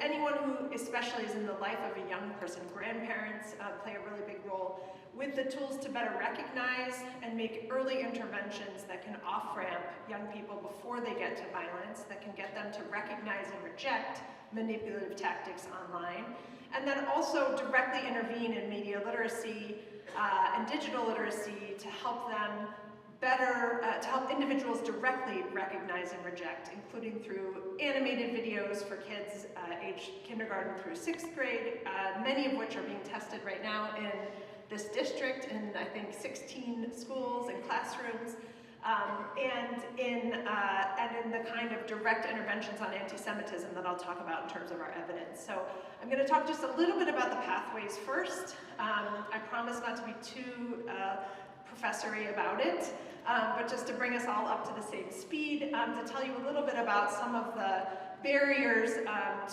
anyone who especially is in the life of a young person. Grandparents play a really big role with the tools to better recognize and make early interventions that can off-ramp young people before they get to violence, that can get them to recognize and reject manipulative tactics online, and then also directly intervene in media literacy and digital literacy to help them better, to help individuals directly recognize and reject, including through animated videos for kids aged kindergarten through 6th grade, many of which are being tested right now in this district in, I think, 16 schools and classrooms, and in the kind of direct interventions on anti-Semitism that I'll talk about in terms of our evidence. So I'm going to talk just a little bit about the pathways first. I promise not to be too professory about it, but just to bring us all up to the same speed, to tell you a little bit about some of the barriers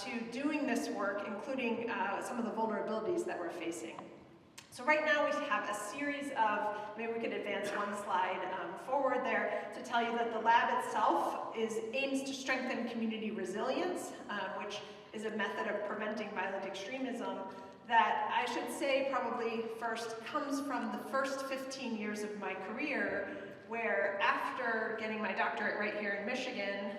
to doing this work, including some of the vulnerabilities that we're facing. So right now we have a series of, maybe we could advance one slide forward there, to tell you that the lab itself aims to strengthen community resilience, which is a method of preventing violent extremism that I should say probably first comes from the first 15 years of my career, where after getting my doctorate right here in Michigan,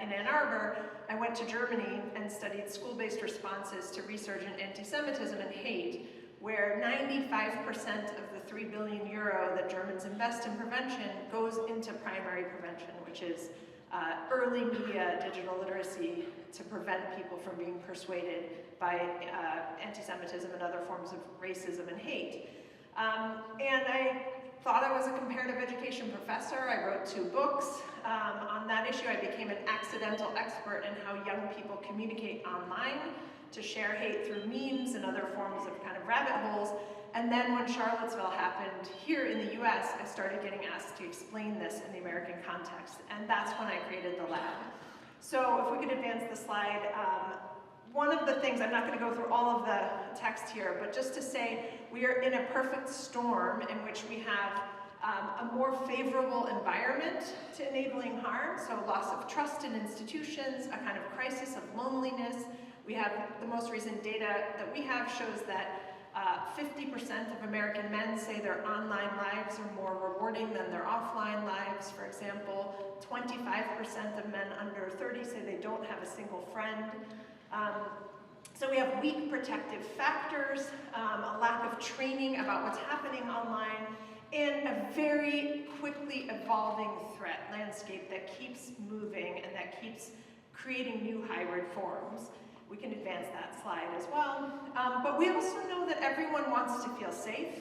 in Ann Arbor, I went to Germany and studied school-based responses to resurgent anti-Semitism and hate, where 95% of the €3 billion that Germans invest in prevention goes into primary prevention, which is early media digital literacy to prevent people from being persuaded by anti-Semitism and other forms of racism and hate. And I thought I was a comparative education professor. I wrote 2 books. On that issue, I became an accidental expert in how young people communicate online to share hate through memes and other forms of kind of rabbit holes. And then when Charlottesville happened here in the US, I started getting asked to explain this in the American context. And that's when I created the lab. So if we could advance the slide, one of the things, I'm not going to go through all of the text here, but just to say we are in a perfect storm in which we have a more favorable environment to enabling harm, so loss of trust in institutions, a kind of crisis of loneliness. We have the most recent data that we have shows that 50% of American men say their online lives are more rewarding than their offline lives. For example, 25% of men under 30 say they don't have a single friend. So we have weak protective factors, a lack of training about what's happening online, and a very quickly evolving threat landscape that keeps moving and that keeps creating new hybrid forms. We can advance that slide as well. But we also know that everyone wants to feel safe,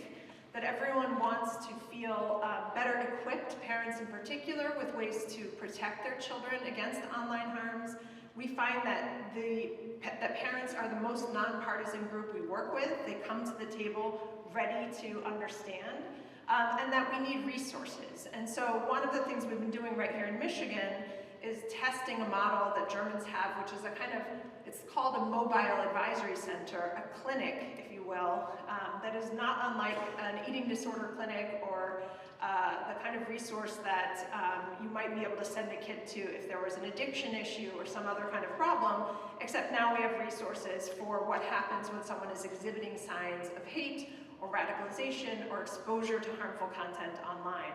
that everyone wants to feel better equipped, parents in particular, with ways to protect their children against online harms. We find that parents are the most nonpartisan group we work with. They come to the table ready to understand, and that we need resources. And so one of the things we've been doing right here in Michigan is testing a model that Germans have, which is a kind of, it's called a mobile advisory center, a clinic, if you will, that is not unlike an eating disorder clinic or the kind of resource that you might be able to send a kid to if there was an addiction issue or some other kind of problem, except now we have resources for what happens when someone is exhibiting signs of hate or radicalization or exposure to harmful content online.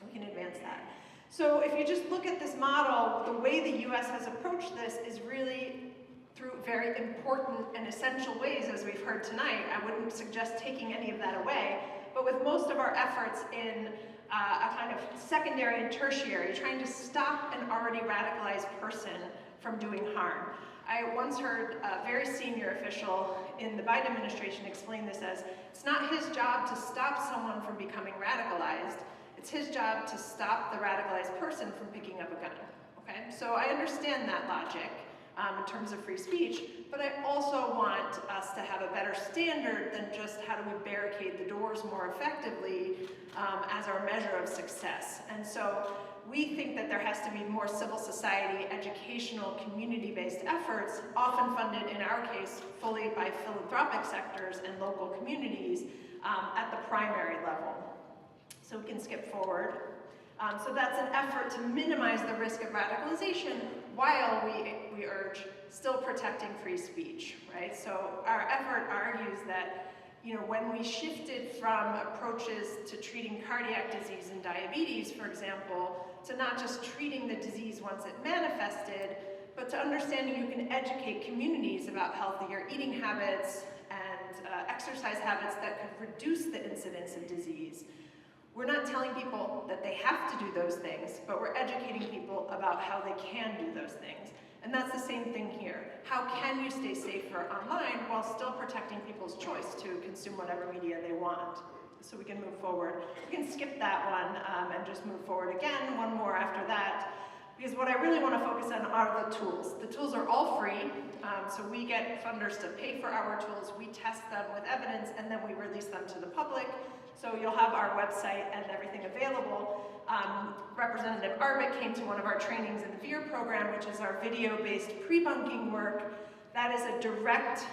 We can advance that. So if you just look at this model, the way the US has approached this is really through very important and essential ways, as we've heard tonight. I wouldn't suggest taking any of that away, but with most of our efforts in a kind of secondary and tertiary, trying to stop an already radicalized person from doing harm. I once heard a very senior official in the Biden administration explain this as, it's not his job to stop someone from becoming radicalized, it's his job to stop the radicalized person from picking up a gun, okay? So I understand that logic in terms of free speech, but I also want us to have a better standard than just how do we barricade the doors more effectively as our measure of success. And so we think that there has to be more civil society, educational, community-based efforts, often funded, in our case, fully by philanthropic sectors and local communities at the primary level. So we can skip forward. So that's an effort to minimize the risk of radicalization while we urge still protecting free speech, right? So our effort argues that, you know, when we shifted from approaches to treating cardiac disease and diabetes, for example, to not just treating the disease once it manifested, but to understanding you can educate communities about healthier eating habits and exercise habits that could reduce the incidence of disease. We're not telling people that they have to do those things, but we're educating people about how they can do those things. And that's the same thing here. How can you stay safer online while still protecting people's choice to consume whatever media they want? So we can move forward. We can skip that one and just move forward again, one more after that. Because what I really want to focus on are the tools. The tools are all free, so we get funders to pay for our tools, we test them with evidence, and then we release them to the public. So you'll have our website and everything available. Representative Arbit came to one of our trainings in the VEER program, which is our video-based pre-bunking work. That is a direct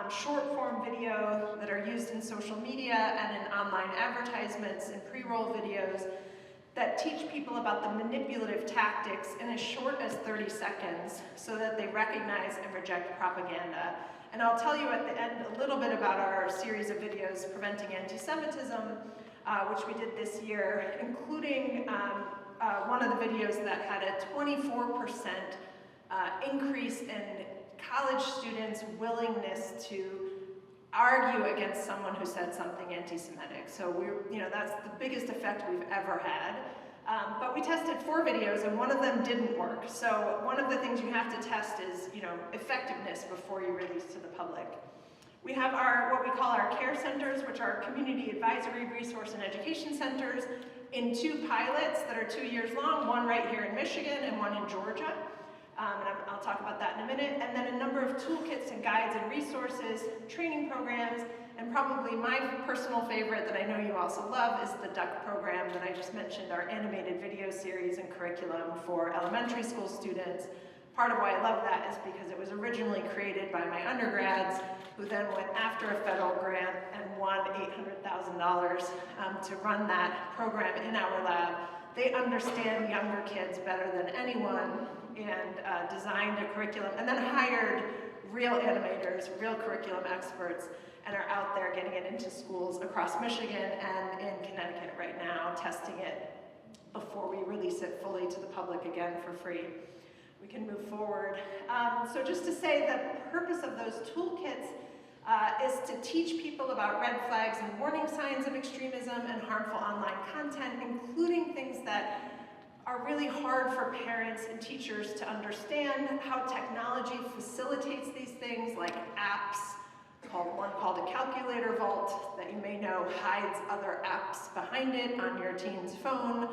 short-form video that are used in social media and in online advertisements and pre-roll videos that teach people about the manipulative tactics in as short as 30 seconds so that they recognize and reject propaganda. And I'll tell you at the end a little bit about our series of videos, Preventing Anti-Semitism, which we did this year, including one of the videos that had a 24% increase in college students' willingness to argue against someone who said something anti-Semitic. So that's the biggest effect we've ever had. But we tested 4 videos and one of them didn't work. So one of the things you have to test is, effectiveness before you release to the public. We have what we call our care centers, which are community advisory, resource, and education centers in 2 pilots that are 2 years long, one right here in Michigan and one in Georgia. And I'll talk about that in a minute. And then a number of toolkits and guides and resources, training programs, and probably my personal favorite that I know you also love is the DUCK program that I just mentioned, our animated video series and curriculum for elementary school students. Part of why I love that is because it was originally created by my undergrads, who then went after a federal grant and won $800,000 to run that program in our lab. They understand younger kids better than anyone and designed a curriculum and then hired real animators, real curriculum experts, and are out there getting it into schools across Michigan and in Connecticut right now, testing it before we release it fully to the public again for free. We can move forward. So just to say the purpose of those toolkits is to teach people about red flags and warning signs of extremism and harmful online content, including things that are really hard for parents and teachers to understand, how technology facilitates these things like apps, one called a calculator vault that you may know hides other apps behind it on your teen's phone.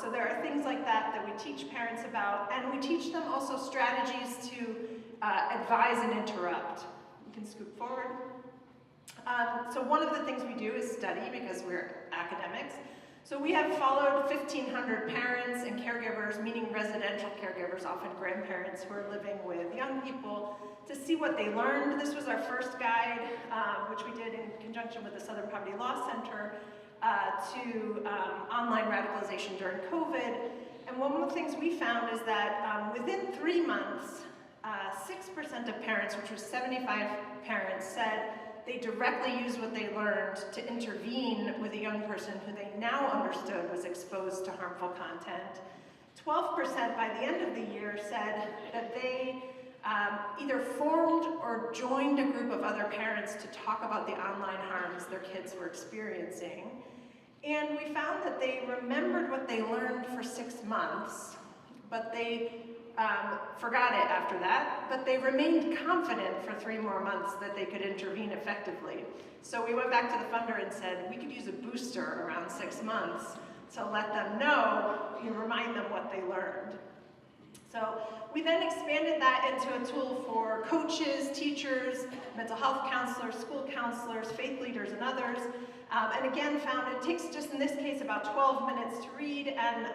So there are things like that that we teach parents about, and we teach them also strategies to advise and interrupt. You can scoot forward. So one of the things we do is study because we're academics. So we have followed 1,500 parents and caregivers, meaning residential caregivers, often grandparents who are living with young people, to see what they learned. This was our first guide, which we did in conjunction with the Southern Poverty Law Center, to online radicalization during COVID. And one of the things we found is that within 3 months, 6% of parents, which was 75 parents, said they directly used what they learned to intervene with a young person who they now understood was exposed to harmful content. 12% by the end of the year said that they either formed or joined a group of other parents to talk about the online harms their kids were experiencing. And we found that they remembered what they learned for 6 months, but they forgot it after that, but they remained confident for 3 more months that they could intervene effectively. So we went back to the funder and said, we could use a booster around 6 months to let them know, remind them what they learned. So we then expanded that into a tool for coaches, teachers, mental health counselors, school counselors, faith leaders, and others. And again, found it takes just in this case about 12 minutes to read and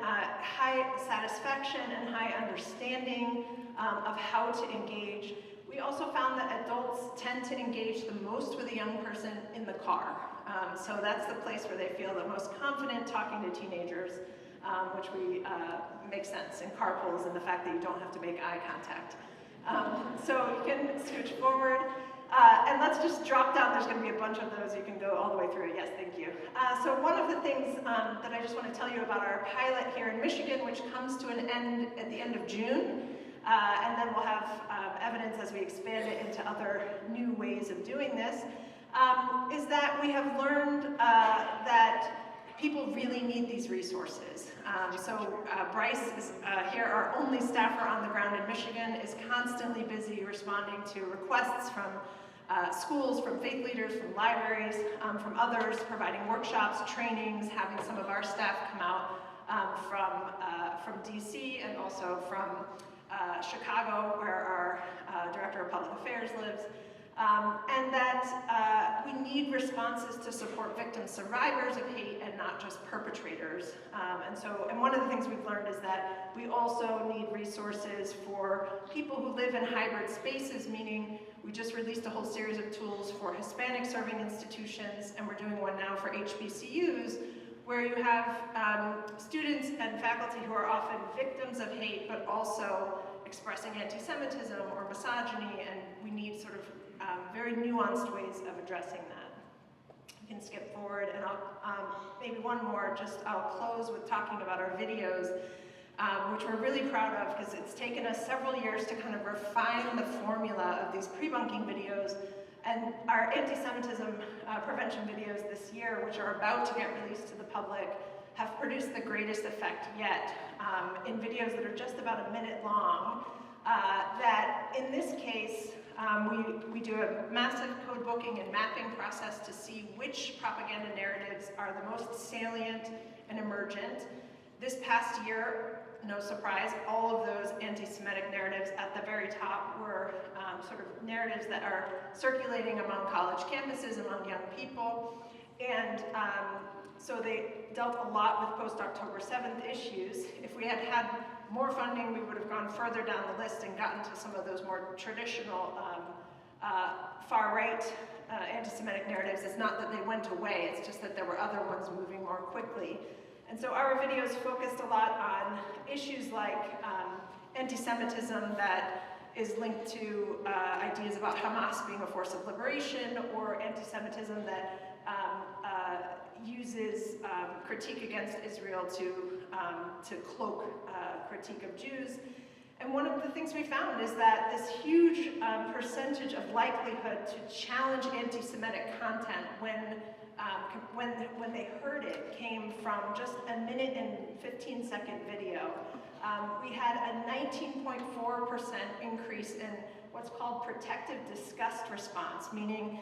high satisfaction and high understanding of how to engage. We also found that adults tend to engage the most with a young person in the car. So that's the place where they feel the most confident talking to teenagers, which makes sense in carpools and the fact that you don't have to make eye contact. So you can switch forward. And let's just drop down. There's going to be a bunch of those. You can go all the way through it. Yes, thank you. So one of the things that I just want to tell you about our pilot here in Michigan, which comes to an end at the end of June, and then we'll have evidence as we expand it into other new ways of doing this, is that we have learned that people really need these resources. Bryce is here, our only staffer on the ground in Michigan, is constantly busy responding to requests from schools, from faith leaders, from libraries, from others, providing workshops, trainings, having some of our staff come out from DC and also from Chicago, where our Director of Public Affairs lives. And that we need responses to support victims, survivors of hate, and not just perpetrators. And one of the things we've learned is that we also need resources for people who live in hybrid spaces, meaning we just released a whole series of tools for Hispanic serving institutions, and we're doing one now for HBCUs, where you have students and faculty who are often victims of hate, but also expressing anti-Semitism or misogyny, and we need sort of very nuanced ways of addressing that. You can skip forward, and maybe one more, I'll close with talking about our videos, which we're really proud of, because it's taken us several years to kind of refine the formula of these pre-bunking videos. And our anti-Semitism prevention videos this year, which are about to get released to the public, have produced the greatest effect yet in videos that are just about a minute long. That in this case, we do a massive code booking and mapping process to see which propaganda narratives are the most salient and emergent. This past year, no surprise, all of those anti-Semitic narratives at the very top were sort of narratives that are circulating among college campuses, among young people. And so they dealt a lot with post-October 7th issues. If we had had more funding, we would have gone further down the list and gotten to some of those more traditional far-right anti-Semitic narratives. It's not that they went away, it's just that there were other ones moving more quickly. And so our videos focused a lot on issues like anti-Semitism that is linked to ideas about Hamas being a force of liberation, or anti-Semitism that uses critique against Israel to cloak critique of Jews. And one of the things we found is that this huge percentage of likelihood to challenge anti-Semitic content when they heard it came from just a minute and 15-second video. We had a 19.4% increase in what's called protective disgust response, meaning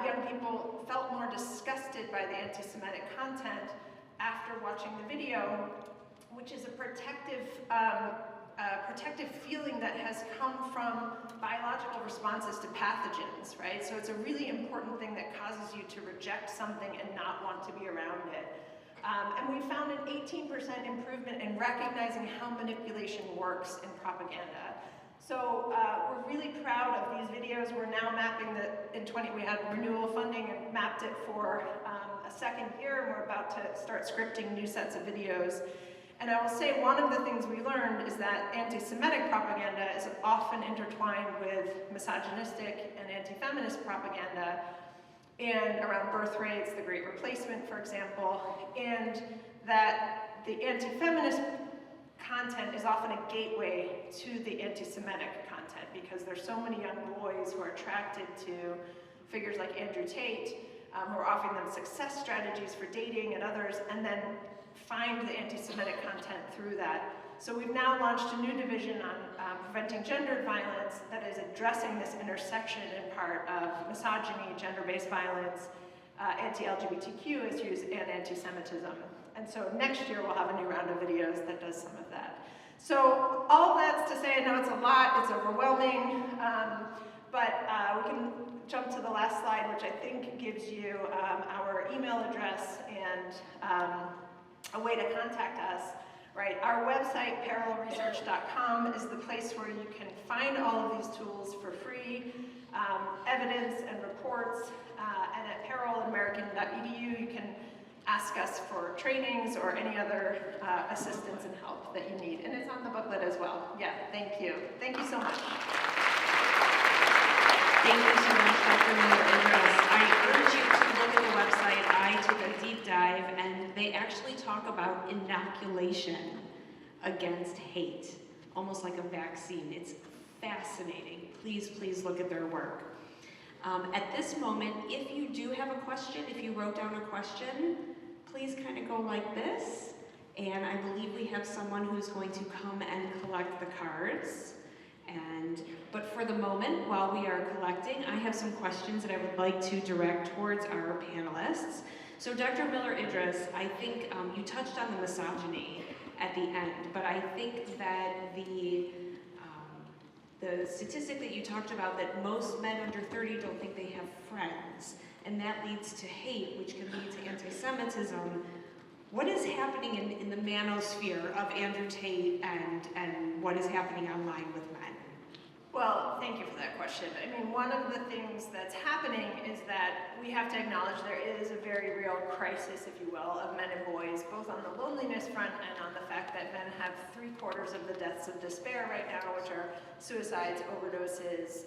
young people felt more disgusted by the anti-Semitic content after watching the video, which is a protective feeling that has come from biological responses to pathogens, right? So it's a really important thing that causes you to reject something and not want to be around it. And we found an 18% improvement in recognizing how manipulation works in propaganda. So we're really proud of these videos. We're now mapping we had renewal funding and mapped it for a second year, and we're about to start scripting new sets of videos. And I will say one of the things we learned is that anti-Semitic propaganda is often intertwined with misogynistic and anti-feminist propaganda, and around birth rates, the Great Replacement, for example, and that the anti-feminist content is often a gateway to the anti-Semitic content, because there's so many young boys who are attracted to figures like Andrew Tate, who are offering them success strategies for dating and others, and then find the anti-Semitic content through that. So we've now launched a new division on preventing gendered violence that is addressing this intersection in part of misogyny, gender-based violence, anti-LGBTQ issues, and anti-Semitism. And so next year we'll have a new round of videos that does some of that. So all that's to say, I know it's a lot, it's overwhelming, but we can jump to the last slide, which I think gives you our email address and a way to contact us. Right, our website, parallelresearch.com, is the place where you can find all of these tools for free, evidence and reports, and at parallelamerican.edu you can ask us for trainings or any other assistance and help that you need. And it's on the booklet as well. Yeah, thank you. Thank you so much. Thank you so much, Dr. Miller-Idriss. I urge you to look at the website. I took a deep dive, and they actually talk about inoculation against hate, almost like a vaccine. It's fascinating. Please, please look at their work. At this moment, if you do have a question, if you wrote down a question, please kind of go like this. And I believe we have someone who's going to come and collect the cards. But for the moment, while we are collecting, I have some questions that I would like to direct towards our panelists. So Dr. Miller-Idriss, I think you touched on the misogyny at the end, but I think that the statistic that you talked about, that most men under 30 don't think they have friends, and that leads to hate, which can lead to anti-Semitism. What is happening in the manosphere of Andrew Tate and what is happening online with men? Well, thank you for that question. I mean, one of the things that's happening is that we have to acknowledge there is a very real crisis, if you will, of men and boys, both on the loneliness front and on the fact that men have 3/4 of the deaths of despair right now, which are suicides, overdoses,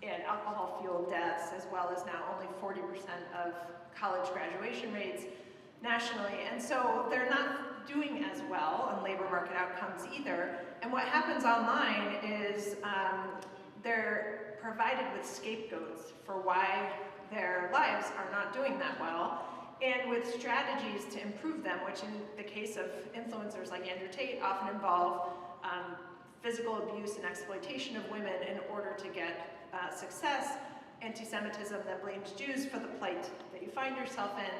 and alcohol-fueled deaths, as well as now only 40% of college graduation rates nationally. And so they're not doing as well on labor market outcomes either. And what happens online is they're provided with scapegoats for why their lives are not doing that well, and with strategies to improve them, which in the case of influencers like Andrew Tate often involve physical abuse and exploitation of women in order to get success, anti-Semitism that blames Jews for the plight that you find yourself in,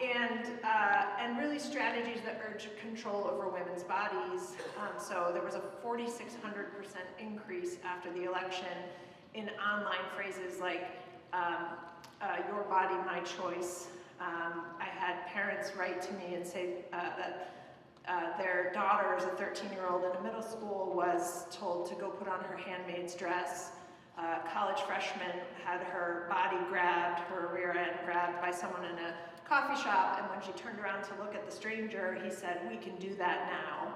and really strategies that urge control over women's bodies. So there was a 4,600% increase after the election in online phrases like your body, my choice. I had parents write to me and say that their daughter, a 13-year-old in a middle school, was told to go put on her handmaid's dress. College freshman had her body grabbed, her rear end grabbed by someone in a coffee shop, and when she turned around to look at the stranger, he said, "We can do that now."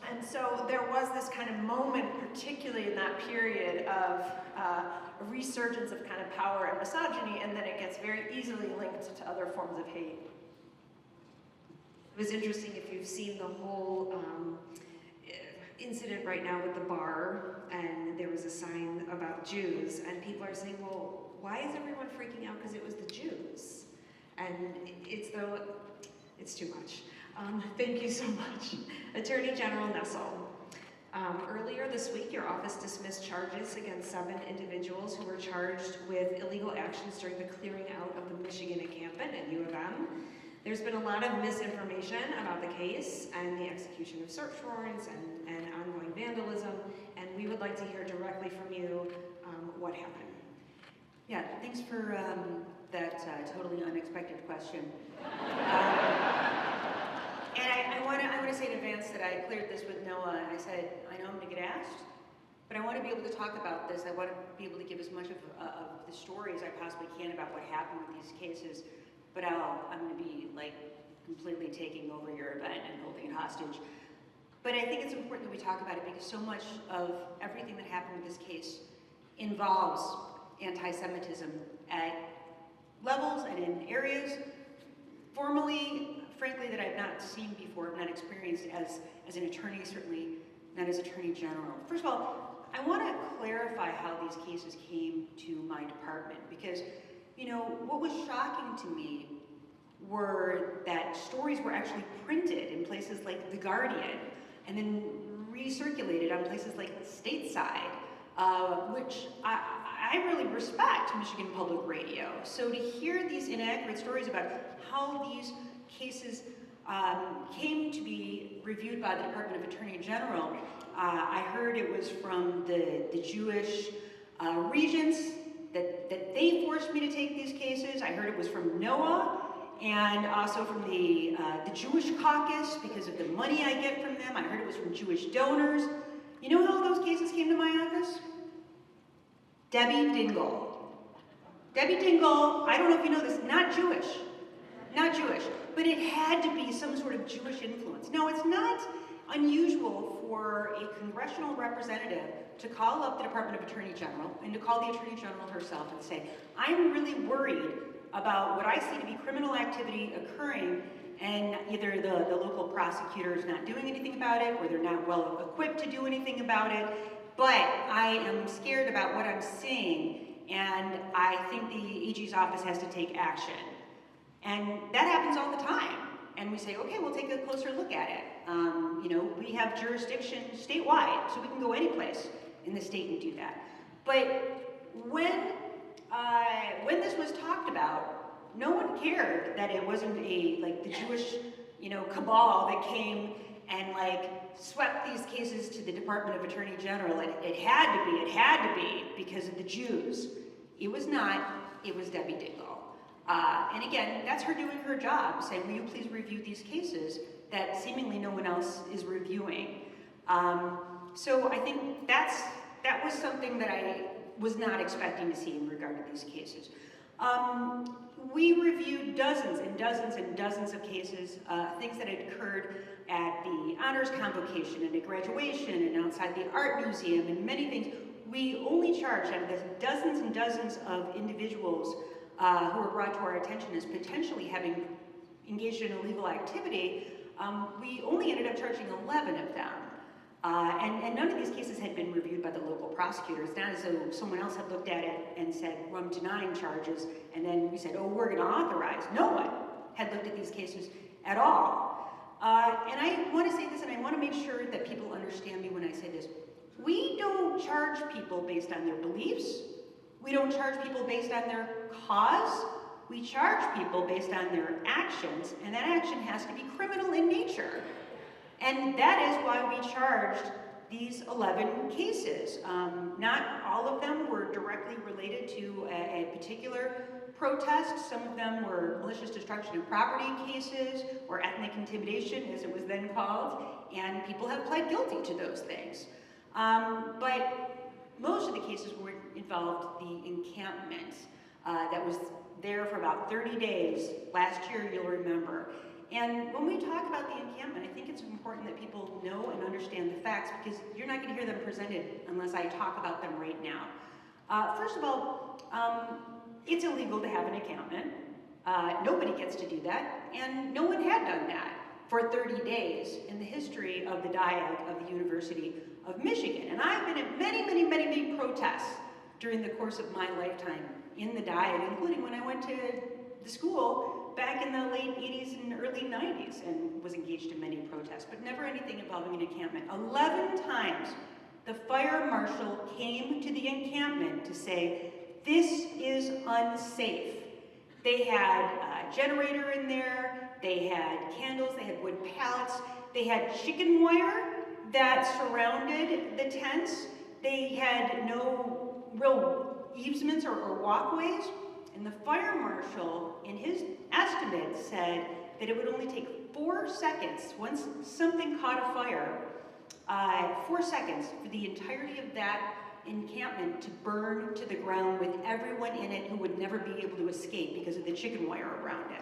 And so there was this kind of moment, particularly in that period, of a resurgence of kind of power and misogyny, and then it gets very easily linked to other forms of hate. It was interesting if you've seen the whole incident right now with the bar, and there was a sign about Jews, and people are saying, well, why is everyone freaking out because it was the Jews? And it's too much. Thank you so much. Attorney General Nessel. Earlier this week, your office dismissed charges against 7 individuals who were charged with illegal actions during the clearing out of the Michigan encampment at U of M. There's been a lot of misinformation about the case and the execution of search warrants and ongoing vandalism, and we would like to hear directly from you what happened. Yeah, thanks for that totally unexpected question. And I want to say in advance that I cleared this with Noah, and I said, I know I'm going to get asked, but I want to be able to talk about this. I want to be able to give as much of the story as I possibly can about what happened with these cases, but I'm going to be like completely taking over your event and holding it hostage. But I think it's important that we talk about it because so much of everything that happened with this case involves anti-Semitism at levels and in areas formally, frankly, that I've not seen before, I've not experienced as an attorney, certainly not as Attorney General. First of all, I want to clarify how these cases came to my department because, you know, what was shocking to me were that stories were actually printed in places like The Guardian and then recirculated on places like Stateside, which I really respect Michigan Public Radio. So to hear these inaccurate stories about how these cases came to be reviewed by the Department of Attorney General, I heard it was from the Jewish regents that they forced me to take these cases. I heard it was from NOAA and also from the Jewish caucus because of the money I get from them. I heard it was from Jewish donors. You know how those cases came to my office? Debbie Dingell. Debbie Dingell, I don't know if you know this, not Jewish, but it had to be some sort of Jewish influence. Now, it's not unusual for a congressional representative to call up the Department of Attorney General and to call the Attorney General herself and say, I'm really worried about what I see to be criminal activity occurring, and either the local prosecutor is not doing anything about it or they're not well equipped to do anything about it, but I am scared about what I'm seeing and I think the AG's office has to take action. And that happens all the time. And we say, okay, we'll take a closer look at it. You know, we have jurisdiction statewide, so we can go any place in the state and do that. But when this was talked about, no one cared that it wasn't like the Jewish, you know, cabal that came and like swept these cases to the Department of Attorney General. It had to be because of the Jews. It was not, it was Debbie Dingell. And again, that's her doing her job, saying, will you please review these cases that seemingly no one else is reviewing. So I think that was something that I was not expecting to see in regard to these cases. We reviewed dozens and dozens and dozens of cases, things that had occurred at the honors convocation and at graduation and outside the art museum and many things. We only charged out of the dozens and dozens of individuals who were brought to our attention as potentially having engaged in illegal activity. We only ended up charging 11 of them. And none of these cases had been reviewed by the local prosecutors. Not as though someone else had looked at it and said, well, I'm denying charges, and then we said, oh, we're going to authorize. No one had looked at these cases at all. And I want to say this, and I want to make sure that people understand me when I say this. We don't charge people based on their beliefs. We don't charge people based on their cause. We charge people based on their actions, and that action has to be criminal in nature. And that is why we charged these 11 cases. Not all of them were directly related to a particular protest. Some of them were malicious destruction of property cases or ethnic intimidation, as it was then called, and people have pled guilty to those things. But most of the cases involved the encampment that was there for about 30 days last year, you'll remember. And when we talk about the encampment, I think it's important that people know and understand the facts, because you're not going to hear them presented unless I talk about them right now. First of all, it's illegal to have an encampment. Nobody gets to do that, and no one had done that for 30 days in the history of the Diag of the University of Michigan. And I've been at many, many, many, many protests during the course of my lifetime in the Diag, including when I went to the school back in the late 80s and early 90s and was engaged in many protests, but never anything involving an encampment. 11 times the fire marshal came to the encampment to say, this is unsafe. They had a generator in there, they had candles, they had wood pallets, they had chicken wire that surrounded the tents, they had no real easements or walkways. And the fire marshal, in his estimate, said that it would only take 4 seconds, once something caught a fire, 4 seconds for the entirety of that encampment to burn to the ground with everyone in it who would never be able to escape because of the chicken wire around it.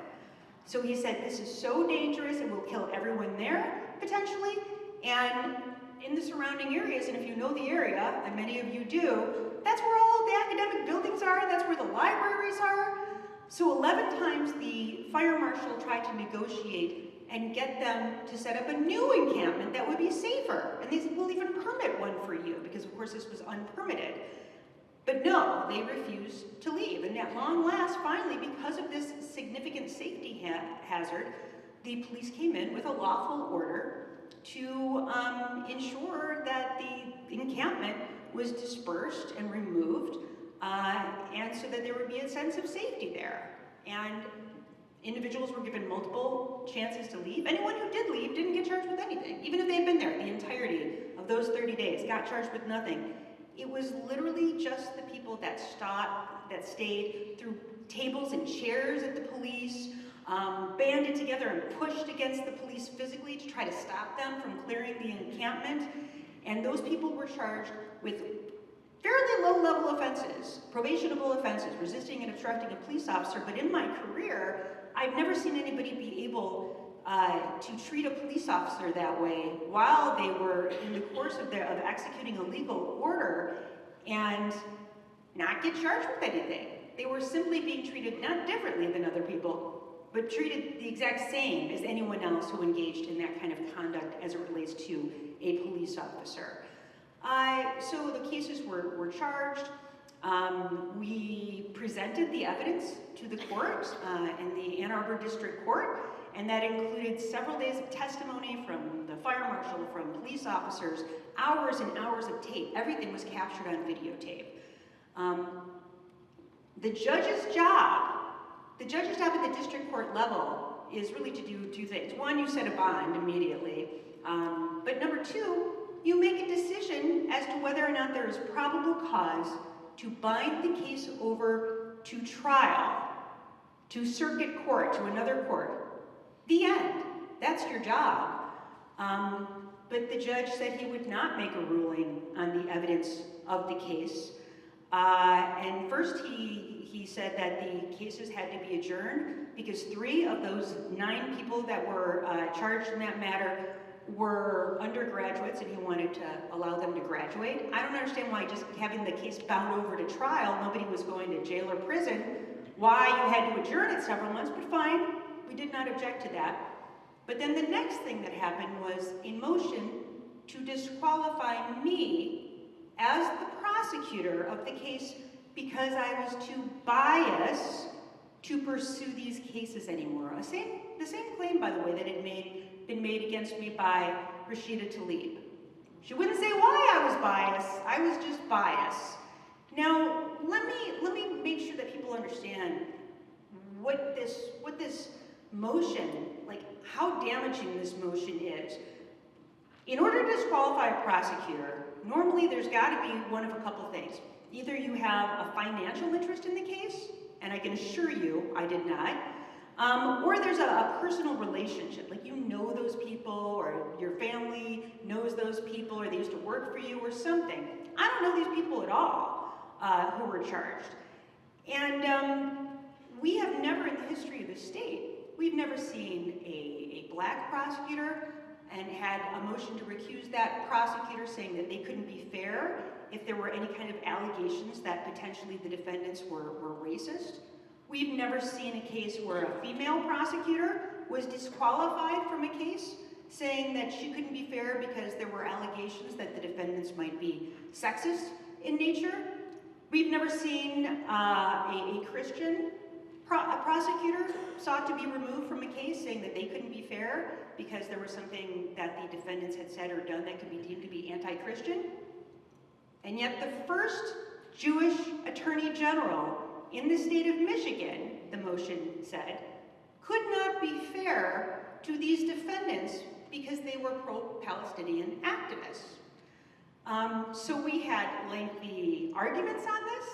So he said, this is so dangerous, it will kill everyone there, potentially, and in the surrounding areas, and if you know the area, and many of you do, that's where all the academic buildings are, that's where the libraries are. So 11 times the fire marshal tried to negotiate and get them to set up a new encampment that would be safer. And they said, we'll even permit one for you, because of course this was unpermitted. But no, they refused to leave. And at long last, finally, because of this significant safety hazard, the police came in with a lawful order to ensure that the encampment was dispersed and removed, and so that there would be a sense of safety there. And individuals were given multiple chances to leave. Anyone who did leave didn't get charged with anything, even if they had been there the entirety of those 30 days, got charged with nothing. It was literally just the people that stayed, threw tables and chairs at the police, banded together and pushed against the police physically to try to stop them from clearing the encampment. And those people were charged with fairly low-level offenses, probationable offenses, resisting and obstructing a police officer. But in my career, I've never seen anybody be able to treat a police officer that way while they were in the course of executing a legal order and not get charged with anything. They were simply being treated not differently than other people, but treated the exact same as anyone else who engaged in that kind of conduct as it relates to a police officer. So the cases were charged. We presented the evidence to the court in the Ann Arbor District Court, and that included several days of testimony from the fire marshal, from police officers, hours and hours of tape. Everything was captured on videotape. The judge's job at the district court level is really to do two things. One, you set a bond immediately, but number two, you make a decision as to whether or not there is probable cause to bind the case over to trial, to circuit court, to another court. The end. That's your job. But the judge said he would not make a ruling on the evidence of the case. And first he said that the cases had to be adjourned because 3 of those 9 people that were charged in that matter were undergraduates, and he wanted to allow them to graduate. I don't understand why just having the case bound over to trial, nobody was going to jail or prison, why you had to adjourn it several months, but fine, we did not object to that. But then the next thing that happened was a motion to disqualify me as the prosecutor of the case because I was too biased to pursue these cases anymore. The same claim, by the way, that had been made against me by Rashida Tlaib. She wouldn't say why I was biased. I was just biased. Now, let me make sure that people understand what this motion, like how damaging this motion is. In order to disqualify a prosecutor, normally there's got to be one of a couple things. Either you have a financial interest in the case, and I can assure you I did not, or there's a personal relationship, like you know those people, or your family knows those people, or they used to work for you, or something. I don't know these people at all who were charged. And we have never, in the history of the state, we've never seen a black prosecutor and had a motion to recuse that prosecutor saying that they couldn't be fair if there were any kind of allegations that potentially the defendants were racist. We've never seen a case where a female prosecutor was disqualified from a case saying that she couldn't be fair because there were allegations that the defendants might be sexist in nature. We've never seen a Christian prosecutor sought to be removed from a case saying that they couldn't be fair because there was something that the defendants had said or done that could be deemed to be anti-Christian. And yet the first Jewish Attorney General in the state of Michigan, the motion said, could not be fair to these defendants because they were pro-Palestinian activists. So we had lengthy arguments on this,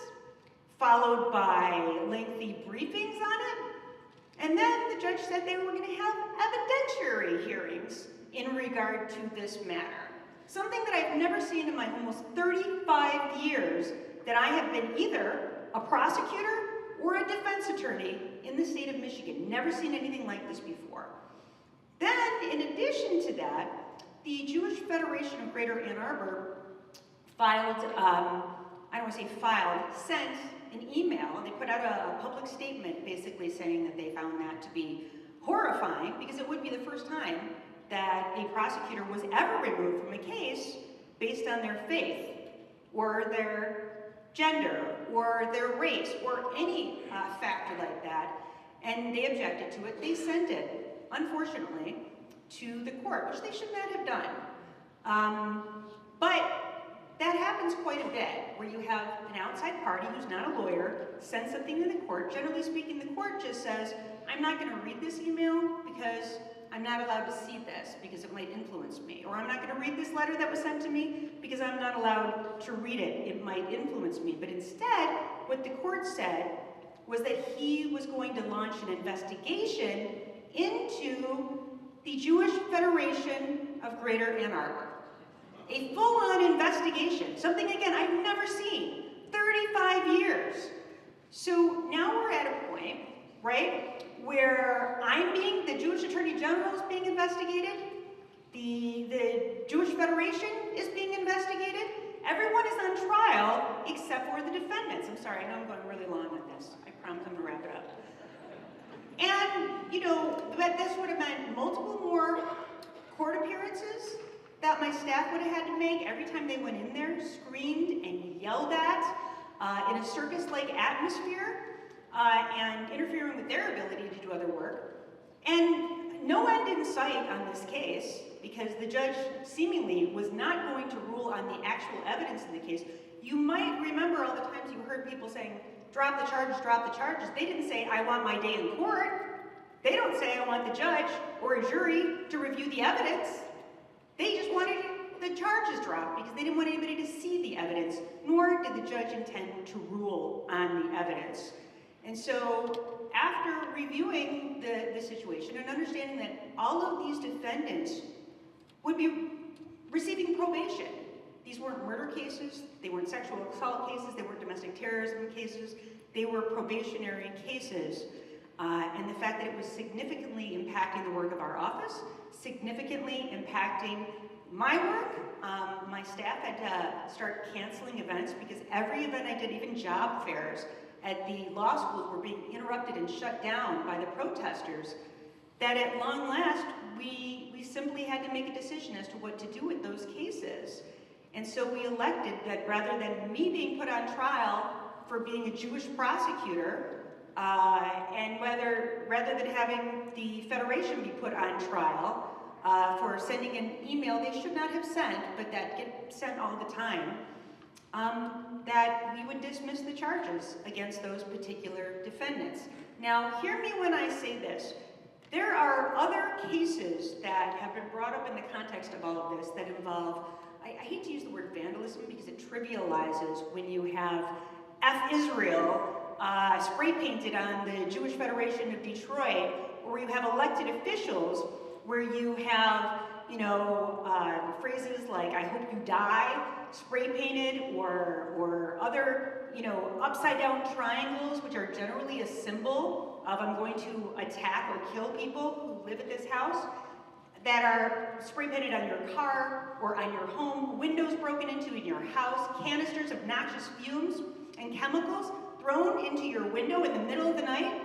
followed by lengthy briefings on it, and then the judge said they were going to have evidentiary hearings in regard to this matter. Something that I've never seen in my almost 35 years that I have been either a prosecutor or a defense attorney in the state of Michigan. Never seen anything like this before. Then, in addition to that, the Jewish Federation of Greater Ann Arbor sent an email. They put out a public statement basically saying that they found that to be horrifying because it would be the first time that a prosecutor was ever removed from a case based on their faith or their gender or their race or any factor like that, and they objected to it. They sent it, unfortunately, to the court, which they should not have done. But that happens quite a bit, where you have an outside party who's not a lawyer send something to the court. Generally speaking, the court just says, I'm not going to read this email because I'm not allowed to see this because it might influence me. Or I'm not going to read this letter that was sent to me because I'm not allowed to read it. It might influence me. But instead, what the court said was that he was going to launch an investigation into the Jewish Federation of Greater Ann Arbor. A full-on investigation, something, again, I've never seen, 35 years. So now we're at a point, right, where the Jewish Attorney General is being investigated, the Jewish Federation is being investigated, everyone is on trial except for the defendants. I'm sorry, I know I'm going really long on this. I promise I'm going to wrap it up. And, this would have meant multiple more court appearances that my staff would have had to make every time they went in there, screamed and yelled at. in a circus-like atmosphere and interfering with their ability to do other work. And no end in sight on this case, because the judge seemingly was not going to rule on the actual evidence in the case. You might remember all the times you heard people saying, drop the charges, drop the charges. They didn't say, I want my day in court. They don't say, I want the judge or a jury to review the evidence. They just wanted the charges dropped because they didn't want anybody to see the evidence, nor did the judge intend to rule on the evidence. And so after reviewing the situation and understanding that all of these defendants would be receiving probation, these weren't murder cases, they weren't sexual assault cases, they weren't domestic terrorism cases, they were probationary cases. And the fact that it was significantly impacting the work of our office, significantly impacting my work. My staff had to start canceling events because every event I did, even job fairs at the law schools, were being interrupted and shut down by the protesters, that at long last, we simply had to make a decision as to what to do with those cases. And so we elected that rather than me being put on trial for being a Jewish prosecutor, and rather than having the Federation be put on trial for sending an email they should not have sent, but that get sent all the time, that we would dismiss the charges against those particular defendants. Now, hear me when I say this. There are other cases that have been brought up in the context of all of this that involve, I hate to use the word vandalism because it trivializes when you have F Israel spray painted on the Jewish Federation of Detroit, or you have elected officials where you have, phrases like, I hope you die, spray painted, or other, upside down triangles, which are generally a symbol of I'm going to attack or kill people who live at this house, that are spray painted on your car or on your home, windows broken into in your house, canisters of noxious fumes and chemicals thrown into your window in the middle of the night.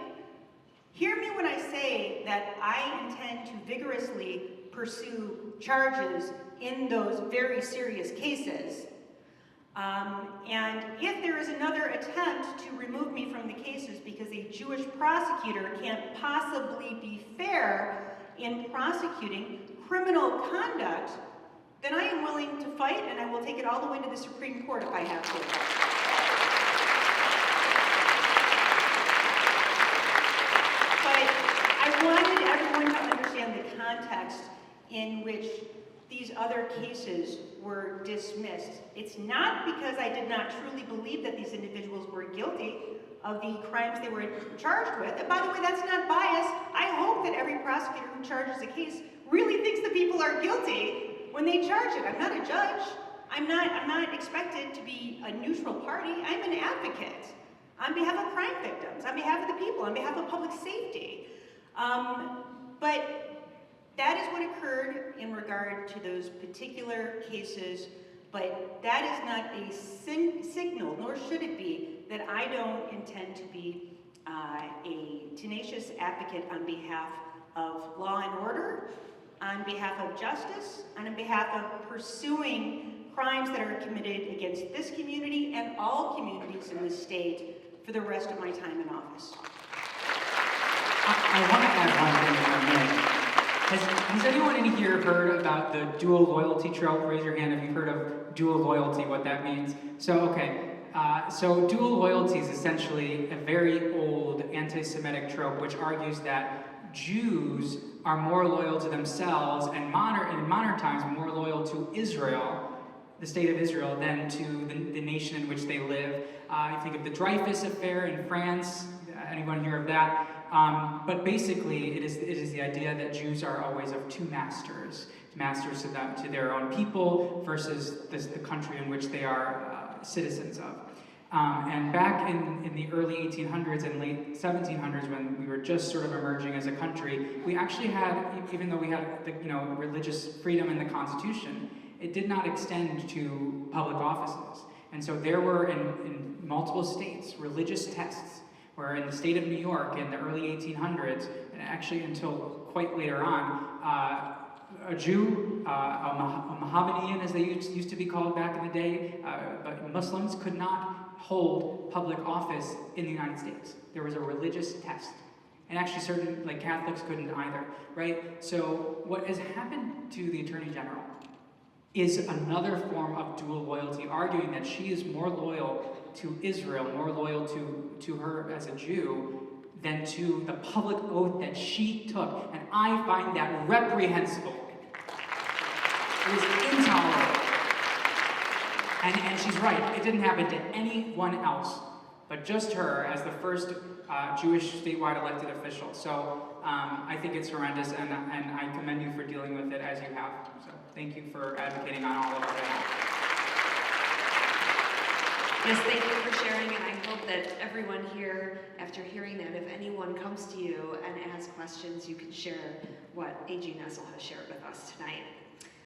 Hear me when I say that I intend to vigorously pursue charges in those very serious cases. And if there is another attempt to remove me from the cases because a Jewish prosecutor can't possibly be fair in prosecuting criminal conduct, then I am willing to fight, and I will take it all the way to the Supreme Court if I have to. But I wanted everyone to understand the context in which these other cases were dismissed. It's not because I did not truly believe that these individuals were guilty of the crimes they were charged with. And by the way, that's not bias. I hope that every prosecutor who charges a case really thinks the people are guilty when they charge it. I'm not a judge. I'm not expected to be a neutral party. I'm an advocate on behalf of crime victims, on behalf of the people, on behalf of public safety. But that is what occurred in regard to those particular cases, but that is not a signal, nor should it be, that I don't intend to be a tenacious advocate on behalf of law and order, on behalf of justice, and on behalf of pursuing crimes that are committed against this community and all communities in the state for the rest of my time in office. I want to add one thing if I may. Has anyone in here heard about the dual loyalty trope? Raise your hand if you've heard of dual loyalty, what that means. So dual loyalty is essentially a very old anti-Semitic trope which argues that Jews are more loyal to themselves and in modern times more loyal to Israel, the state of Israel, than to the nation in which they live. You think of the Dreyfus affair in France. Anyone hear of that? But basically, it is the idea that Jews are always of two masters to their own people versus the country in which they are citizens of. And back in the early 1800s and late 1700s, when we were just sort of emerging as a country, we actually had, even though we had religious freedom in the Constitution, it did not extend to public offices. And so there were in multiple states religious tests, where in the state of New York in the early 1800s, and actually until quite later on, a Jew, a Mohammedan as they used to be called back in the day, but Muslims could not hold public office in the United States. There was a religious test. And actually certain, like Catholics couldn't either, right? So what has happened to the Attorney General is another form of dual loyalty, arguing that she is more loyal to Israel, more loyal to her as a Jew, than to the public oath that she took. And I find that reprehensible. It is intolerable. And she's right, it didn't happen to anyone else, but just her as the first Jewish statewide elected official. So I think it's horrendous, and I commend you for dealing with it as you have. So thank you for advocating on all of our behalf. Yes, thank you for sharing, and I hope that everyone here, after hearing that, if anyone comes to you and asks questions, you can share what AG Nessel has shared with us tonight.